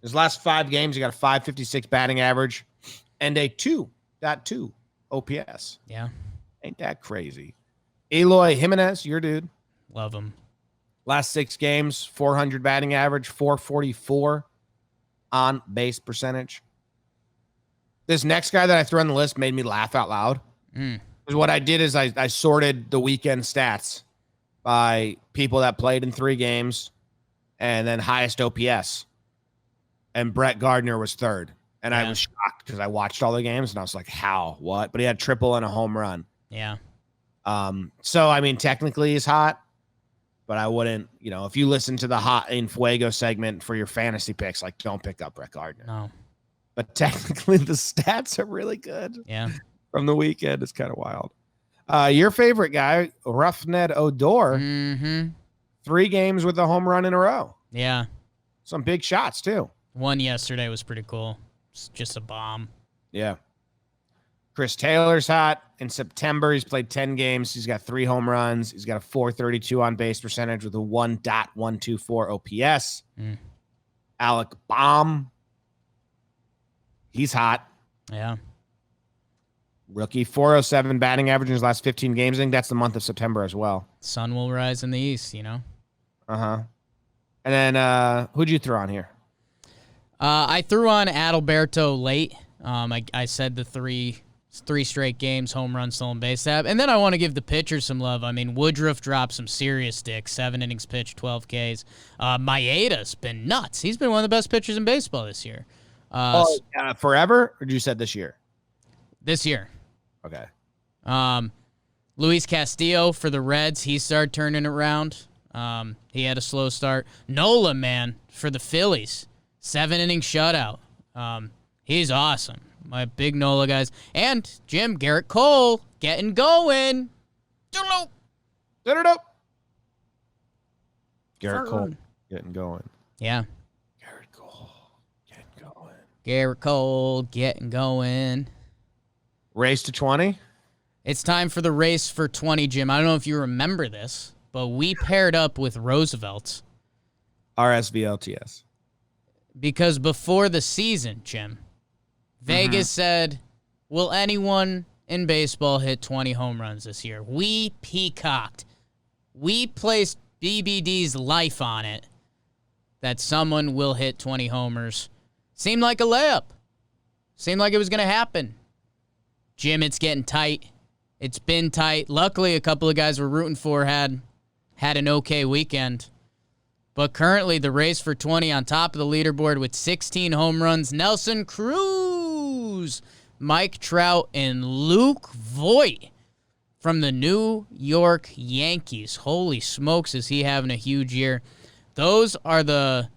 His last 5 games, he got a 556 batting average and a 2.2 OPS. Yeah. Ain't that crazy? Eloy Jimenez, your dude. Love him. Last 6 games, 400 batting average, 444 on base percentage. This next guy that I threw on the list made me laugh out loud. Because what I did is I sorted the weekend stats by people that played in 3 games and then highest OPS. And Brett Gardner was 3rd. And I was shocked because I watched all the games and I was like, how? What? But he had triple and a home run. Yeah. So, I mean, technically he's hot. But I wouldn't, if you listen to the Hot in Fuego segment for your fantasy picks, like, don't pick up Brett Gardner. No. But technically the stats are really good. Yeah. From the weekend. It's kind of wild. Your favorite guy, Rougned Odor, 3 games with a home run in a row. Yeah. Some big shots, too. One yesterday was pretty cool. It's just a bomb. Yeah. Chris Taylor's hot. In September, he's played 10 games. He's got 3 home runs. He's got a 432 on base percentage with a 1.124 OPS. Alec Baum. He's hot. Yeah. Rookie, 407 batting average in his last 15 games. I think that's the month of September as well. Sun will rise in the east, Uh-huh. And then who'd you throw on here? I threw on Adalberto late. I said the three straight games, home run, stolen base tab. And then I want to give the pitchers some love. I mean, Woodruff dropped some serious sticks, 7 innings pitched, 12 Ks. Maeda's been nuts. He's been one of the best pitchers in baseball this year. Forever? Or did you said this year? This year. Okay. Luis Castillo for the Reds, he started turning it around. He had a slow start. Nola, man, for the Phillies, 7-inning shutout. He's awesome. My big Nola guys. And Jim, Garrett Cole getting going. Garrett Cole getting going. Yeah. Garrett Cole getting going. Garrett Cole getting going. Race to 20? It's time for the race for 20, Jim. I don't know if you remember this, but we paired up with Roosevelt. RSVLTS. Because before the season, Jim, Vegas said, will anyone in baseball hit 20 home runs this year? We peacocked. We placed BBD's life on it that someone will hit 20 homers. Seemed like a layup. Seemed like it was going to happen. Jim, it's getting tight. It's been tight. Luckily, a couple of guys we're rooting for had an okay weekend. But currently, the race for 20 on top of the leaderboard with 16 home runs. Nelson Cruz, Mike Trout, and Luke Voigt from the New York Yankees. Holy smokes, is he having a huge year. Those are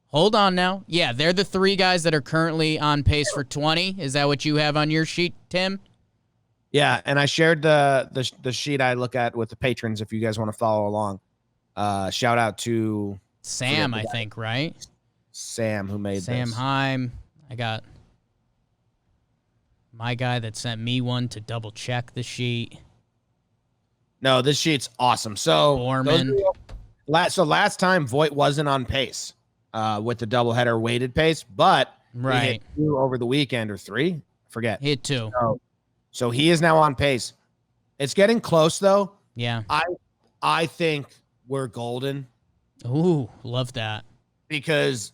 hold on now. Yeah, they're the 3 guys that are currently on pace for 20. Is that what you have on your sheet, Tim? Yeah, and I shared the sheet I look at with the patrons if you guys want to follow along. Shout out to Sam, I think, right? Sam, who made Sam this. Heim. I got My guy that sent me one to double check the sheet. No, this sheet's awesome. So Borman. last time Voit wasn't on pace with the doubleheader weighted pace, but he hit 2 over the weekend or 3. Forget. Hit 2. So he is now on pace. It's getting close though. Yeah. I think we're golden. Ooh, love that. Because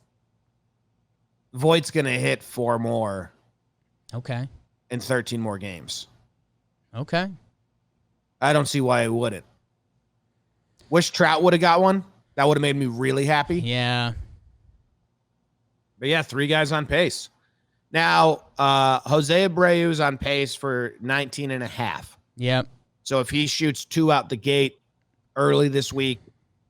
Voigt's gonna hit 4 more. Okay. In 13 more games. Okay. I don't see why he wouldn't. Wish Trout would have got one. That would have made me really happy. Yeah. But yeah, 3 guys on pace. Now, Jose Abreu's on pace for 19 and a half. Yep. So if he shoots 2 out the gate early this week,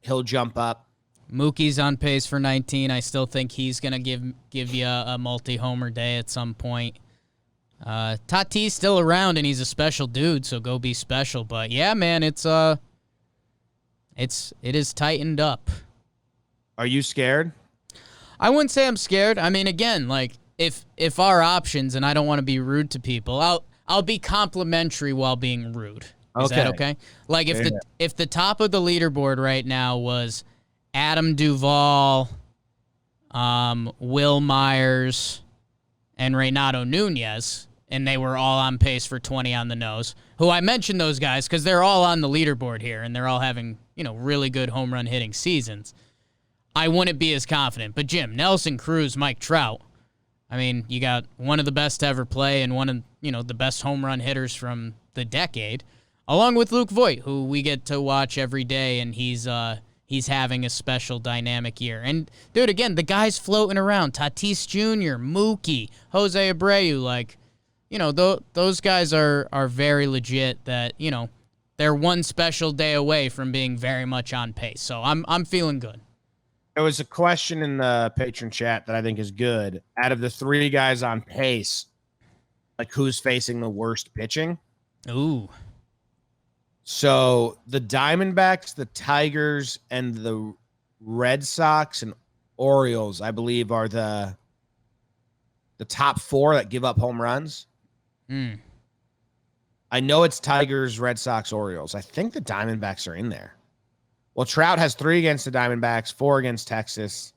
he'll jump up. Mookie's on pace for 19. I still think he's going to give you a multi-homer day at some point. Tatis still around, and he's a special dude, so go be special. But yeah, man, it is tightened up. Are you scared? I wouldn't say I'm scared. I mean, again, like if our options, and I don't want to be rude to people, I'll be complimentary while being rude. Is that okay? Like if the top of the leaderboard right now was Adam Duvall, Will Myers, and Reynaldo Nunez, and they were all on pace for 20 on the nose, who I mentioned those guys because they're all on the leaderboard here, and they're all having, really good home run hitting seasons, I wouldn't be as confident. But Jim, Nelson Cruz, Mike Trout, I mean, you got one of the best to ever play and one of, the best home run hitters from the decade, along with Luke Voit, who we get to watch every day, and he's having a special dynamic year. And, dude, again, the guys floating around, Tatis Jr., Mookie, Jose Abreu, like, those guys are very legit that, they're one special day away from being very much on pace. So I'm feeling good. There was a question in the patron chat that I think is good. Out of the 3 guys on pace, like who's facing the worst pitching? Ooh. So the Diamondbacks, the Tigers, and the Red Sox and Orioles, I believe, are the top 4 that give up home runs. I know it's Tigers, Red Sox, Orioles. I think the Diamondbacks are in there. Well, Trout has 3 against the Diamondbacks, 4 against Texas,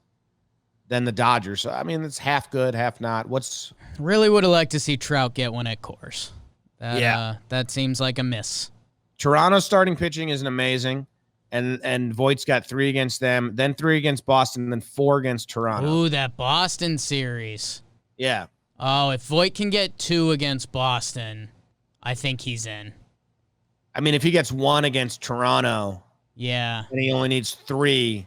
then the Dodgers. So, I mean, it's half good, half not. Really would have liked to see Trout get one at Coors. That seems like a miss. Toronto's starting pitching isn't amazing, and Voigt's got 3 against them, then 3 against Boston, then 4 against Toronto. Ooh, that Boston series. Yeah. Oh, if Voit can get 2 against Boston, I think he's in. I mean, if he gets 1 against Toronto, yeah, and he only needs 3,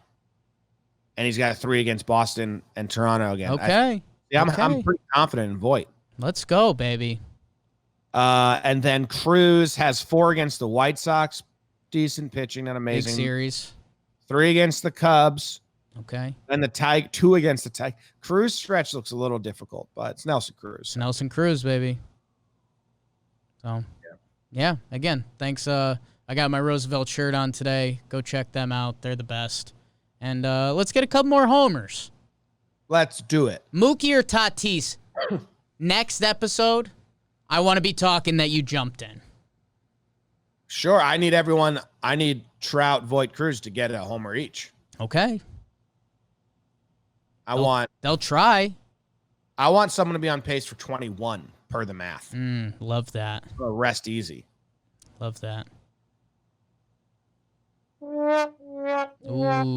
and he's got 3 against Boston and Toronto again. Okay. I'm pretty confident in Voit. Let's go, baby. And then Cruz has 4 against the White Sox. Decent pitching, not amazing. Big series. 3 against the Cubs. Okay. And the 2 against the Tigers. Cruz stretch looks a little difficult, but it's Nelson Cruz. It's Nelson Cruz, baby. So, yeah. Again, thanks. I got my Roosevelt shirt on today. Go check them out. They're the best. And let's get a couple more homers. Let's do it. Mookie or Tatis? Next episode, I want to be talking that you jumped in. Sure. I need Trout, Voit, Cruz to get a homer each. Okay. They'll try. I want someone to be on pace for 21 per the math. Love that. Rest easy. Love that. Ooh.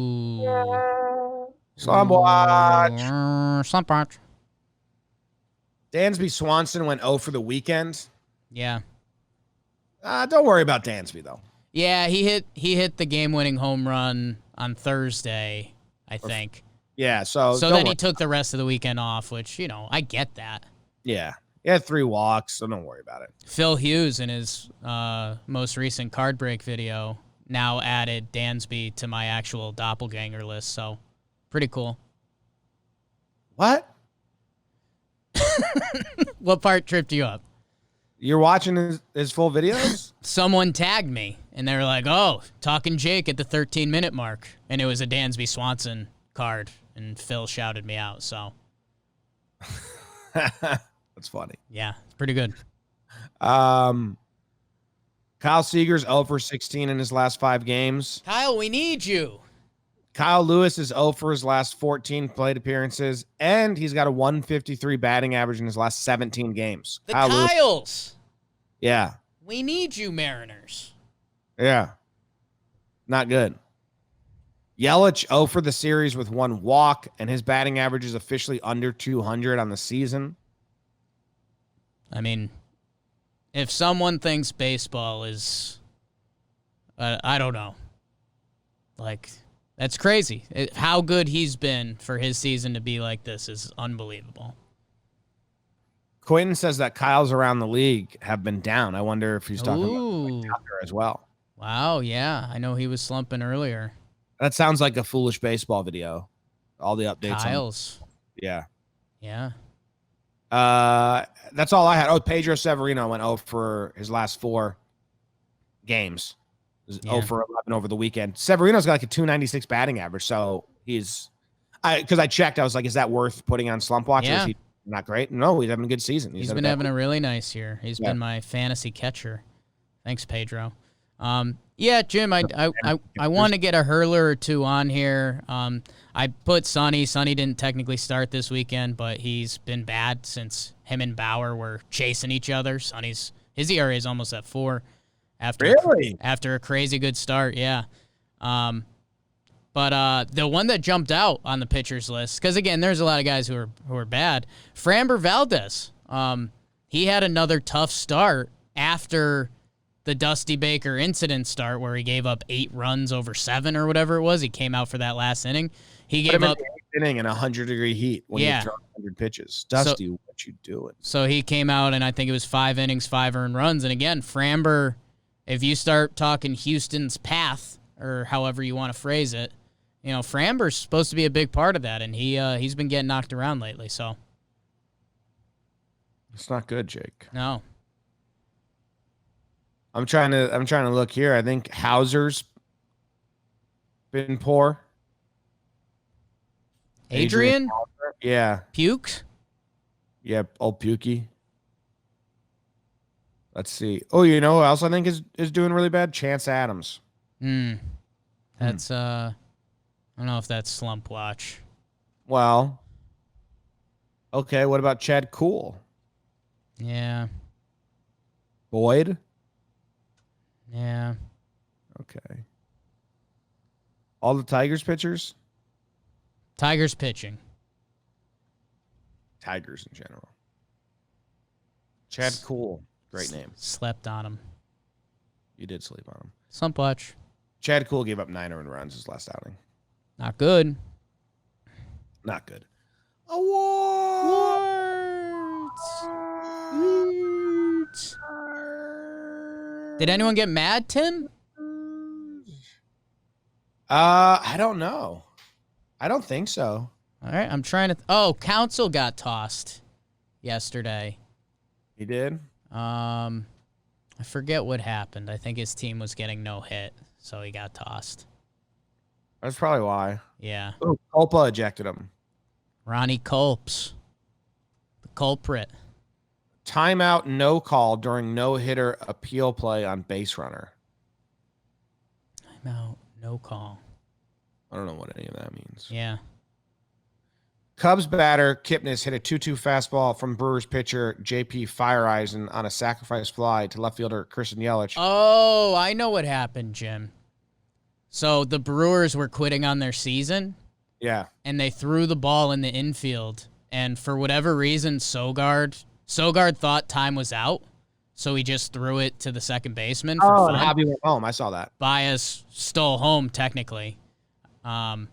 Slump Watch. Slump Watch. Dansby Swanson went 0 for the weekend. Yeah. Don't worry about Dansby, though. Yeah, he hit the game-winning home run on Thursday, I think. Yeah, so then he took the rest of the weekend off, which, I get that. Yeah. He had 3 walks, so don't worry about it. Phil Hughes, in his most recent card break video, now added Dansby to my actual doppelganger list, so pretty cool. What? What part tripped you up? You're watching his full videos? Someone tagged me, and they were like, oh, Talkin Jake at the 13-minute mark, and it was a Dansby Swanson card, and Phil shouted me out, so. That's funny. Yeah, it's pretty good. Kyle Seager's 0 for 16 in his last 5 games. Kyle, we need you. Kyle Lewis is 0 for his last 14 plate appearances, and he's got a 153 batting average in his last 17 games. The Kyle Lewis, Kyles. yeah. We need you, Mariners. Yeah. Not good. Yelich 0 for the series with 1 walk, and his batting average is officially under 200 on the season. I mean, if someone thinks baseball is, I don't know. Like, that's crazy. How good he's been for his season to be like this is unbelievable. Quentin says that Kyles around the league have been down. I wonder if he's talking Ooh. about Tucker as well. Wow, yeah. I know he was slumping earlier. That sounds like a foolish baseball video. All the updates. Kyles. Yeah. Yeah. That's all I had. Oh, Pedro Severino went 0 for his last 4 games. Yeah. 0 for 11 over the weekend. Severino's got like a 296 batting average, so because I checked, I was like, is that worth putting on Slump Watch? Yeah. Or is he not great? No, he's having a good season. He's been having a really nice year. He's been my fantasy catcher. Thanks, Pedro. Yeah, Jim, I want to get a hurler or two on here. I put Sonny. Sonny didn't technically start this weekend, but he's been bad since him and Bauer were chasing each other. Sonny's his ERA is almost at 4 after a crazy good start. Yeah. But the one that jumped out on the pitchers list, because again, there's a lot of guys who are bad. Framber Valdez. He had another tough start after the Dusty Baker incident start where he gave up 8 runs over 7 or whatever it was. He came out for that last inning. He gave up inning in 100-degree heat when you throw 100 pitches. Dusty, what you doing? So he came out, and I think it was 5 innings, 5 earned runs. And again, Framber, if you start talking Houston's path or however you want to phrase it, you know, Framber's supposed to be a big part of that, and he's been getting knocked around lately. So it's not good, Jake. No. I'm trying to look here. I think Hauser's been poor. Adrian? Hauser? Yeah. Pukes? Yeah, old Pukey. Let's see. Oh, you know who else I think is doing really bad? Chance Adams. That's I don't know if that's Slump Watch. Well, okay, what about Chad Kuhl? Yeah. Boyd? Yeah. Okay. All the Tigers pitchers? Tigers pitching. Tigers in general. Chad Kuhl. Great name. Slept on him. You did sleep on him. Slump Watch. Chad Kuhl gave up 9 earned runs his last outing. Not good. Not good. Awards. Did anyone get mad, Tim? I don't know. I don't think so. All right, I'm trying to. Oh, Council got tossed yesterday. He did? I forget what happened. I think his team was getting no hit, so he got tossed. That's probably why. Yeah. Oh, Culpa ejected him. Ronnie Culps, the culprit. Timeout, no call during no-hitter appeal play on base runner. Timeout, no call. I don't know what any of that means. Yeah. Cubs batter Kipnis hit a 2-2 fastball from Brewers pitcher J.P. Fireeisen on a sacrifice fly to left fielder Christian Yelich. Oh, I know what happened, Jim. So the Brewers were quitting on their season. Yeah. And they threw the ball in the infield. And for whatever reason, Sogard thought time was out. So he just threw it to the second baseman for fun. Hobby went home. I saw that. Baez stole home, technically. And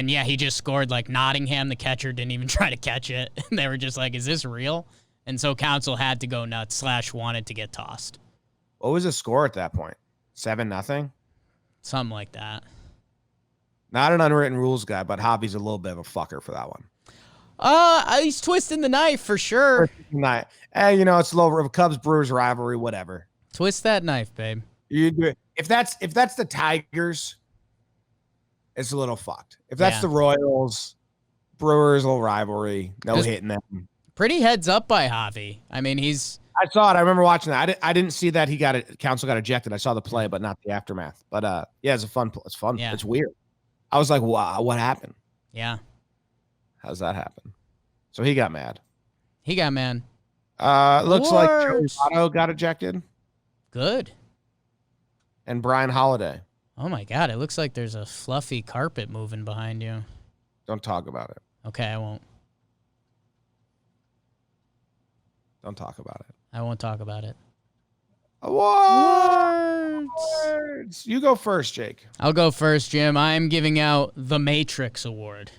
yeah, he just scored like Nottingham. The catcher didn't even try to catch it. And they were just like, is this real? And so Council had to go nuts / wanted to get tossed. What was the score at that point? 7-0? Something like that. Not an unwritten rules guy, but Hobby's a little bit of a fucker for that one. He's twisting the knife for sure. Hey, you know, it's a little Cubs Brewers rivalry, whatever. Twist that knife, babe. You do it. If that's the Tigers, it's a little fucked. If that's the Royals, Brewers, little rivalry, no hitting them. Pretty heads up by Javi. I mean, he's I saw it. I remember watching that. I didn't see that Council got ejected. I saw the play, but not the aftermath. But yeah, it's fun. It's fun. Yeah. It's weird. I was like, wow, what happened? yeah. How's that happen? So he got mad. He got man. Looks like Joey Awards. Votto got ejected Good. and Brian Holiday. Oh my God! It looks like there's a fluffy carpet moving behind you. Don't talk about it. Okay, I won't. Don't talk about it. I won't talk about it. Awards. You go first, Jake. I'll go first, Jim. I am giving out the Matrix Award.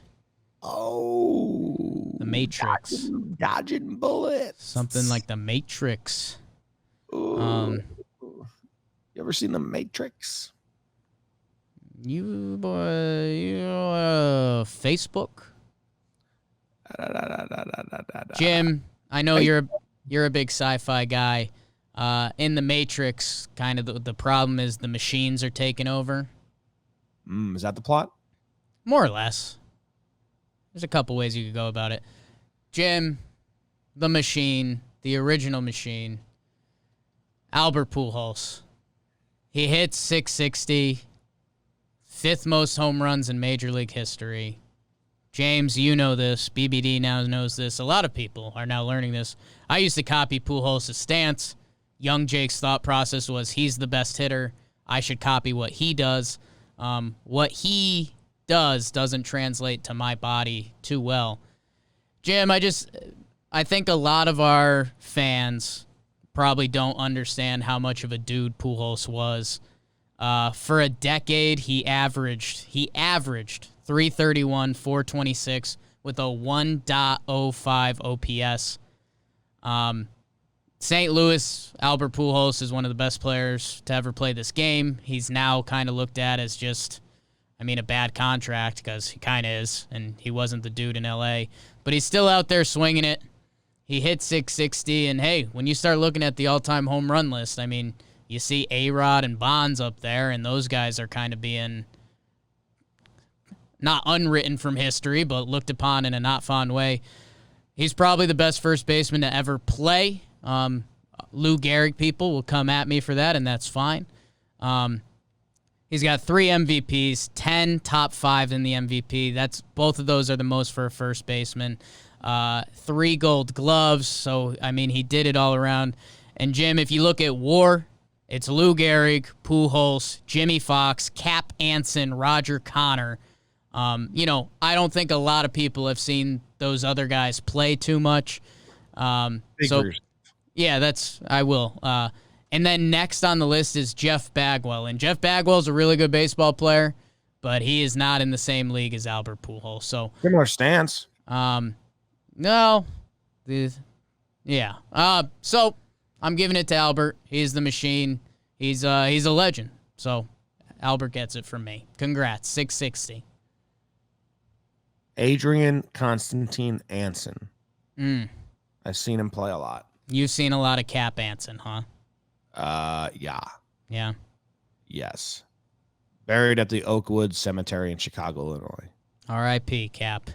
Oh, The Matrix. dodging bullets. Something like the Matrix. Ooh. You ever seen the Matrix? Facebook. Jim, I know you're a big sci-fi guy. In the Matrix, kind of the problem is the machines are taking over. Is that the plot? More or less. There's a couple ways you could go about it. Jim, the machine, the original machine, Albert Pujols. He hits 660, fifth most home runs in Major League history. James, you know this. BBD now knows this. A lot of people are now learning this. I used to copy Pujols' stance. Young Jake's thought process was he's the best hitter. I should copy what he does. What he does doesn't translate to my body too well. Jim, I think a lot of our fans probably don't understand how much of a dude Pujols was. For a decade, he averaged 331, 426 with a 1.05 OPS. St. Louis, Albert Pujols is one of the best players to ever play this game. He's now kind of looked at as just, a bad contract because he kind of is, and he wasn't the dude in L.A., but he's still out there swinging it. He hit 660, and hey, when you start looking at the all-time home run list, you see A-Rod and Bonds up there, and those guys are kind of being not unwritten from history, but looked upon in a not fond way. He's probably the best first baseman to ever play. Lou Gehrig people will come at me for that, and that's fine. He's got 3 MVPs, 10 top 5 in the MVP. Both of those are the most for a first baseman. 3 Gold Gloves, so he did it all around. And Jim, if you look at WAR, it's Lou Gehrig, Pujols, Jimmy Fox, Cap Anson, Roger Connor. I don't think a lot of people have seen those other guys play too much. Yeah, I will. And then next on the list is Jeff Bagwell. And Jeff Bagwell's a really good baseball player, but he is not in the same league as Albert Pujols. So Similar stance. no. Yeah. So I'm giving it to Albert. He's the machine. He's a legend. So Albert gets it from me. Congrats. 660. Adrian Constantine Anson. I've seen him play a lot. You've seen a lot of Cap Anson, huh? Yeah. Yeah. Yes. Buried at the Oakwood Cemetery in Chicago, Illinois. R.I.P. Cap.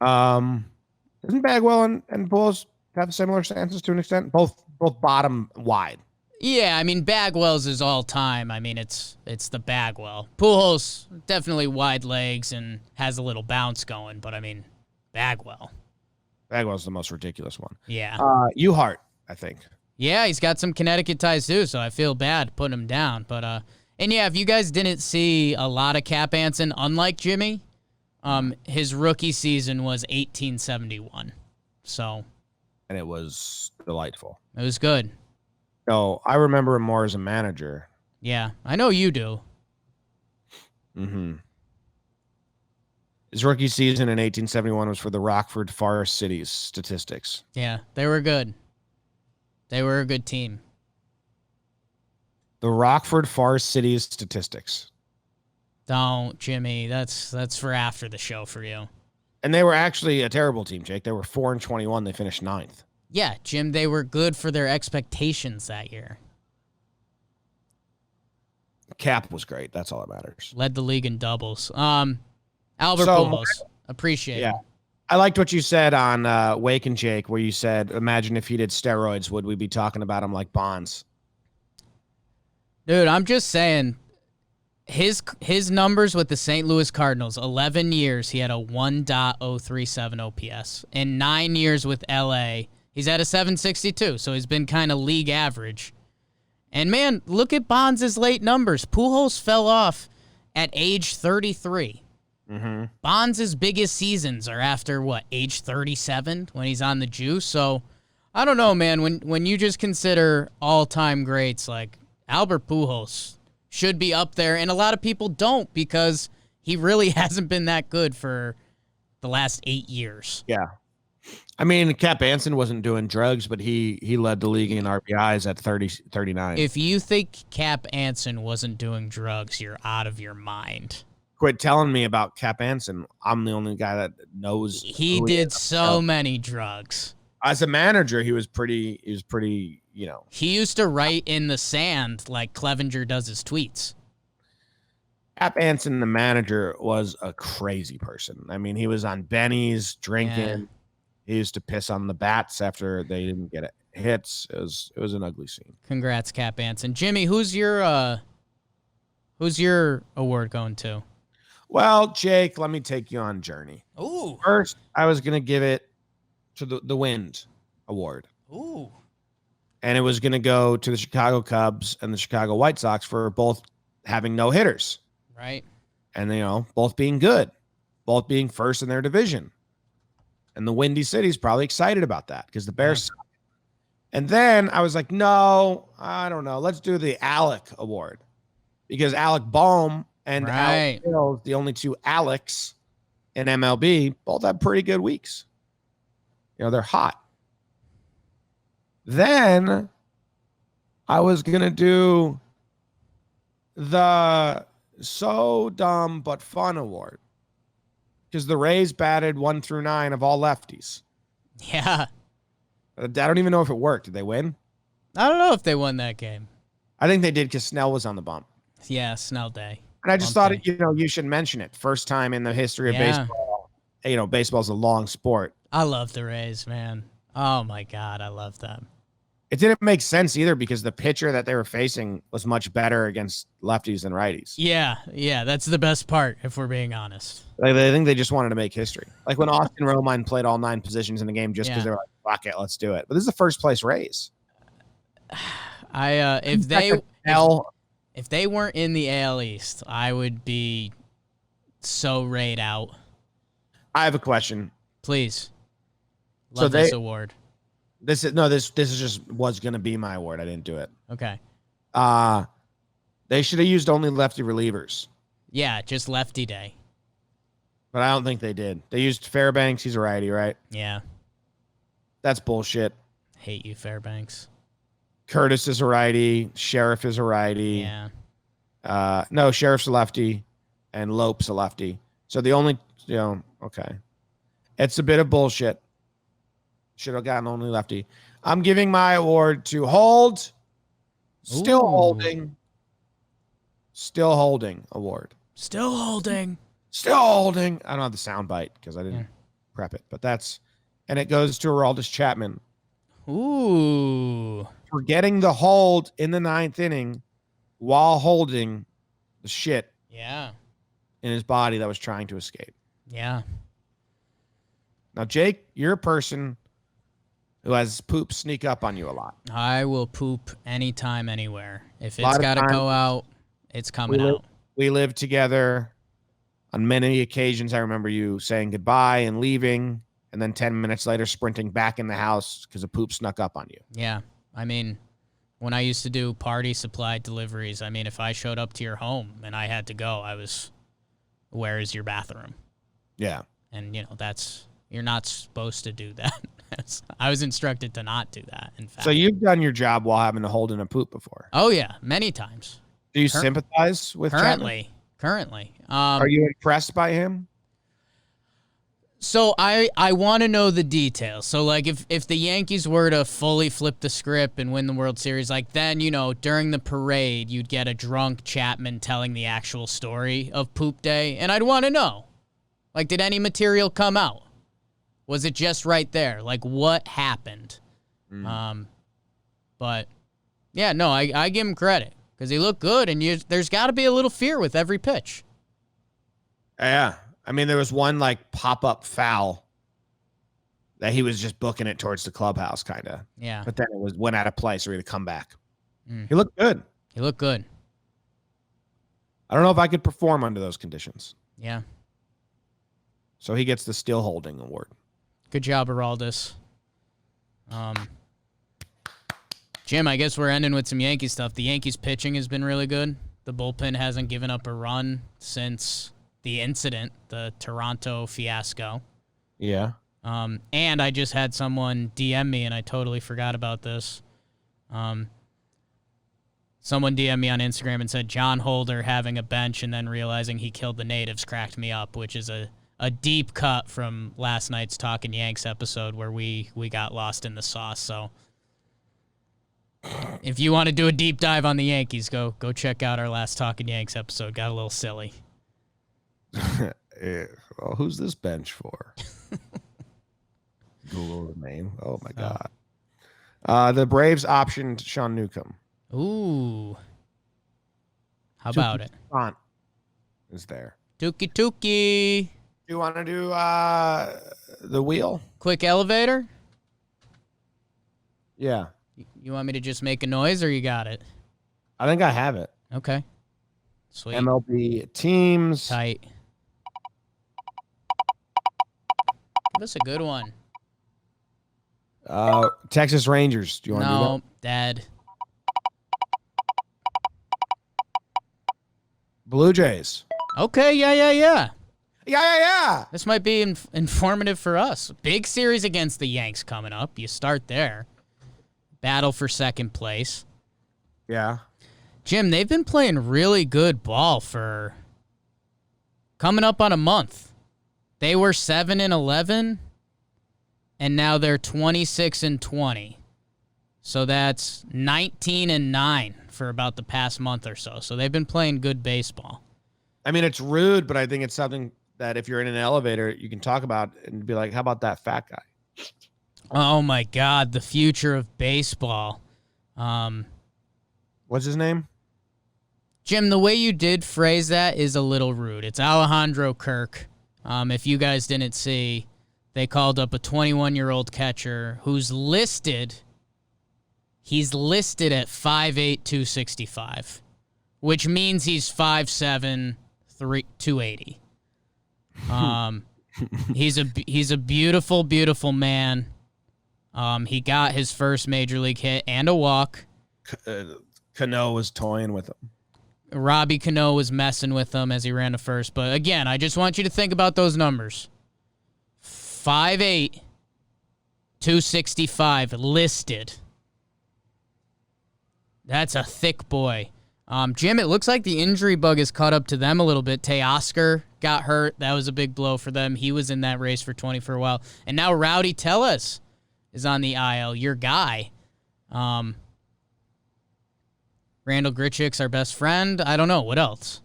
Doesn't Bagwell and Pujols have similar stances to an extent? Both bottom wide. Yeah, Bagwell's is all time. It's the Bagwell. Pujols definitely wide legs and has a little bounce going, but Bagwell. Bagwell's the most ridiculous one. Yeah. Uhart, I think. Yeah, he's got some Connecticut ties too, so I feel bad putting him down. But and yeah, if you guys didn't see a lot of Cap Anson, unlike Jimmy, his rookie season was 1871. So. And it was delightful. It was good. So I remember him more as a manager. Yeah, I know you do. Mm-hmm. His rookie season in 1871 was for the Rockford Forest Cities statistics. Yeah, they were good. They were a good team. The Rockford Forest Cities statistics. Don't, Jimmy. That's for after the show for you. And they were actually a terrible team, Jake. They were 4-21. They finished 9th. Yeah, Jim, they were good for their expectations that year. Cap was great. That's all that matters. Led the league in doubles. Albert Pujols. Appreciate it. I liked what you said on Wake and Jake, where you said, imagine if he did steroids, would we be talking about him like Bonds? Dude, I'm just saying, his numbers with the St. Louis Cardinals, 11 years, he had a 1.037 OPS. In 9 years with LA, he's at a 762, so he's been kind of league average. And, man, look at Bonds' late numbers. Pujols fell off at age 33. Mm-hmm. Bonds' biggest seasons are after, age 37 when he's on the juice? So, I don't know, man. When you just consider all-time greats, like Albert Pujols should be up there, and a lot of people don't because he really hasn't been that good for the last 8 years. Yeah. I mean, Cap Anson wasn't doing drugs, but he led the league in RBIs at 39. If you think Cap Anson wasn't doing drugs, you're out of your mind. Quit telling me about Cap Anson. I'm the only guy that knows. He did so many drugs. As a manager, he was pretty, you know. He used to write in the sand like Clevenger does his tweets. Cap Anson, the manager, was a crazy person. I mean, he was on bennies, drinking. Yeah. He used to piss on the bats after they didn't get hits. It was an ugly scene. Congrats, Cap Anson. Jimmy, who's your award going to? Well, Jake, let me take you on a journey. Ooh. First, I was going to give it to the Wind Award. Ooh. And it was going to go to the Chicago Cubs and the Chicago White Sox for both having no hitters. Right. And, you know, both being good, both being first in their division. And the Windy City's probably excited about that because the Bears suck. And then I was like, no, I don't know. Let's do the Alec Award because Alec Boehm and Alec Mills, the only two Alecs in MLB, both have pretty good weeks. You know, they're hot. Then I was going to do the So Dumb But Fun Award because the Rays batted 1 through 9 of all lefties. Yeah. I don't even know if it worked. Did they win? I don't know if they won that game. I think they did because Snell was on the bump. Yeah, Snell Day. And I just thought, you should mention it. First time in the history of baseball. You know, baseball's a long sport. I love the Rays, man. Oh, my God. I love them. It didn't make sense either because the pitcher that they were facing was much better against lefties than righties. Yeah. That's the best part, if we're being honest. Like, I think they just wanted to make history. Like when Austin Romine played all 9 positions in the game just because they were like, fuck it, let's do it. But this is the first place Rays. If they weren't in the AL East, I would be so rayed out. I have a question. Please. Love this award. This is just was going to be my award. I didn't do it. Okay. They should have used only lefty relievers. Yeah, just lefty day. But I don't think they did. They used Fairbanks. He's a righty, right? Yeah. That's bullshit. Hate you, Fairbanks. Curtis is a righty. Sheriff is a righty. Yeah. No, Sheriff's a lefty, and Lope's a lefty. So the only, okay. It's a bit of bullshit. Should have gotten only lefty. I'm giving my award to Hold. Still holding award. Still holding. I don't have the sound bite because I didn't prep it, but and it goes to Aroldis Chapman. Ooh. For getting the hold in the 9th inning while holding the shit in his body that was trying to escape. Yeah. Now, Jake, you're a person who has poop sneak up on you a lot. I will poop anytime, anywhere. If it's got to go out, it's coming out. We lived together on many occasions. I remember you saying goodbye and leaving, and then 10 minutes later sprinting back in the house because a poop snuck up on you. Yeah. I mean, when I used to do party supply deliveries, I mean, if I showed up to your home and I had to go, where is your bathroom? Yeah. And, you're not supposed to do that. I was instructed to not do that, in fact. So you've done your job while having to hold in a poop before? Oh, yeah. Many times. Do you sympathize with Currently. Are you impressed by him? So I want to know the details. So, like, if the Yankees were to fully flip the script and win the World Series, like, then, during the parade, you'd get a drunk Chapman telling the actual story of Poop Day. And I'd want to know, like, did any material come out? Was it just right there? Like, what happened? But, yeah, no, I give him credit because he looked good, and there's got to be a little fear with every pitch. Yeah. I mean, there was one, like, pop-up foul that he was just booking it towards the clubhouse, kind of. Yeah. But then it went out of play, so he had to come back. He looked good. He looked good. I don't know if I could perform under those conditions. Yeah. So he gets the still holding award. Good job, Araldis. Jim, I guess we're ending with some Yankees stuff. The Yankees pitching has been really good. The bullpen hasn't given up a run since the incident, the Toronto fiasco. Yeah. And I just had someone DM me, and I totally forgot about this. Someone DM'd me on Instagram and said John Holder having a bench and then realizing he killed the natives cracked me up, which is a deep cut from last night's Talkin' Yanks episode where we got lost in the sauce. So if you want to do a deep dive on the Yankees, go check out our last Talkin' Yanks episode. Got a little silly. Well, who's this bench for? Google the name. Oh, my God. The Braves optioned Sean Newcomb. Ooh. How about it? Font is there. Tuki. Do you want to do the wheel? Quick elevator? Yeah. You want me to just make a noise, or you got it? I think I have it. Okay. Sweet. MLB teams. Tight. Give us a good one. Texas Rangers. Do you want to do that? No, Dad. Blue Jays. Okay, yeah. Yeah. This might be informative for us. Big series against the Yanks coming up. You start there. Battle for second place. Yeah. Jim, they've been playing really good ball for coming up on a month. They were 7-11, and now they're 26-20. So that's 19-9 for about the past month or so. So they've been playing good baseball. I mean, it's rude, but I think it's something that if you're in an elevator, you can talk about and be like, how about that fat guy? Oh, my God, the future of baseball. What's his name? Jim, the way you did phrase that is a little rude. It's Alejandro Kirk. If you guys didn't see, they called up a 21-year-old catcher who's listed. He's listed at 5'8", 265, which means he's 5'7", 280. He's a beautiful, beautiful man. He got his first major league hit and a walk. Cano was toying with him. Robbie Cano was messing with him as he ran to first. But again, I just want you to think about those numbers. 5'8", 265 listed. That's a thick boy. Jim, it looks like the injury bug has caught up to them a little bit. Teoscar got hurt. That was a big blow for them. He was in that race for 20 for a while. And now Rowdy Tellez is on the IL, your guy. Randall Grichuk's our best friend. I don't know. What else?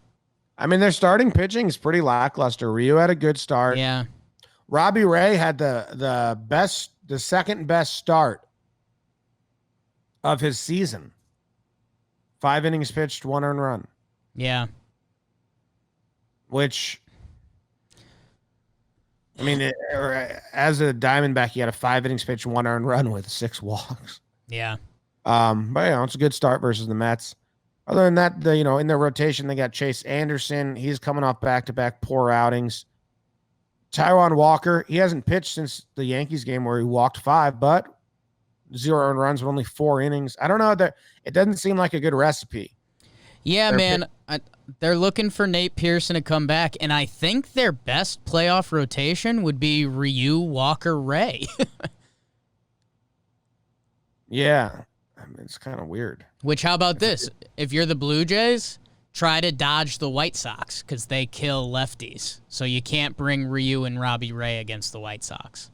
I mean, their starting pitching is pretty lackluster. Ryu had a good start. Yeah. Robbie Ray had the second best start of his season. 5 innings pitched, 1 earned run. Yeah. Which, I mean, as a Diamondback, he had a 5 innings pitched, 1 earned run with 6 walks. Yeah. But it's a good start versus the Mets. Other than that, in their rotation, they got Chase Anderson. He's coming off back-to-back poor outings. Taijuan Walker, he hasn't pitched since the Yankees game where he walked 5, but 0 earned runs with only 4 innings. I don't know. It doesn't seem like a good recipe. Yeah, man. They're looking for Nate Pearson to come back, and I think their best playoff rotation would be Ryu, Walker, Ray. Yeah. I mean, it's kind of weird. Which, how about this? If you're the Blue Jays, try to dodge the White Sox because they kill lefties. So you can't bring Ryu and Robbie Ray against the White Sox.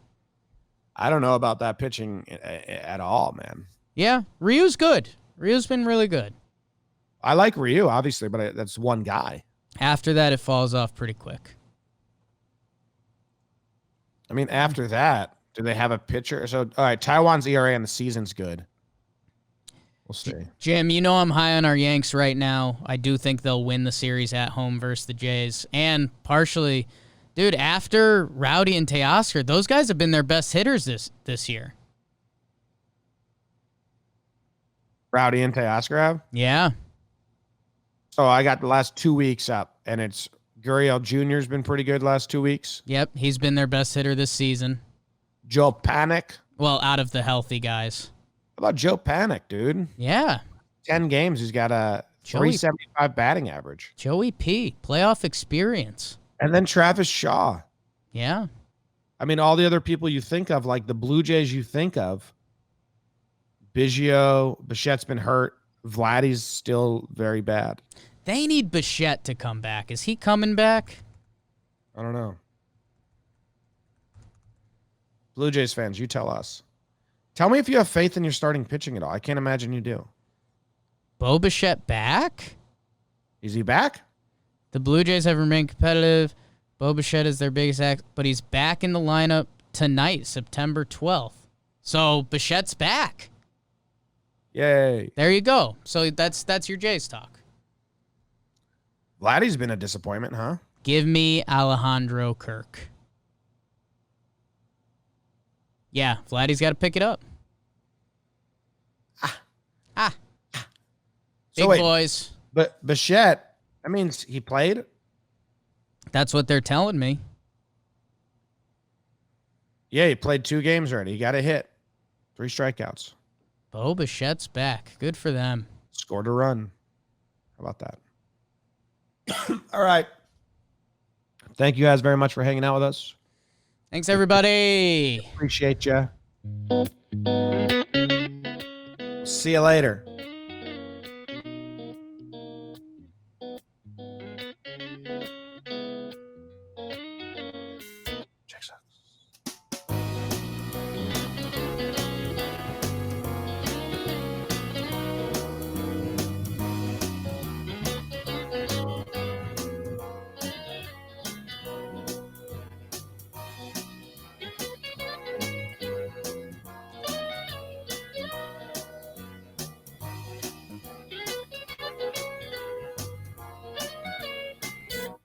I don't know about that pitching at all, man. Yeah, Ryu's good. Ryu's been really good. I like Ryu, obviously, but that's one guy. After that, it falls off pretty quick. I mean, after that, do they have a pitcher? So, all right, Taiwan's ERA on the season's good. We'll see. Jim, you know I'm high on our Yanks right now. I do think they'll win the series at home versus the Jays. And partially, dude, after Rowdy and Teoscar, those guys have been their best hitters this year. Rowdy and Teoscar have? Yeah. So I got the last 2 weeks up, and it's Gurriel Jr.'s been pretty good last 2 weeks. Yep, he's been their best hitter this season. Joe Panic. Well, out of the healthy guys. How about Joe Panic, dude? Yeah. 10 games, he's got a 375 batting average. Joey P, playoff experience. And then Travis Shaw. Yeah. I mean, all the other people you think of, like the Blue Jays you think of, Bichette's been hurt. Vladdy's still very bad. They need Bichette to come back. Is he coming back? I don't know. Blue Jays fans, you tell us. Tell me if you have faith in your starting pitching at all. I can't imagine you do. Bo Bichette back? Is he back? The Blue Jays have remained competitive. Bo Bichette is their biggest act, but he's back in the lineup tonight, September 12th. So Bichette's back. Yay. There you go. So that's your Jays talk. Vladdy's been a disappointment, huh? Give me Alejandro Kirk. Yeah, Vladdy's got to pick it up. Big boys. But Bichette, that means he played? That's what they're telling me. Yeah, he played 2 games already. He got a hit. 3 strikeouts. Bo Bichette's back. Good for them. Scored a run. How about that? All right. Thank you guys very much for hanging out with us. Thanks, everybody. Appreciate you. See you later.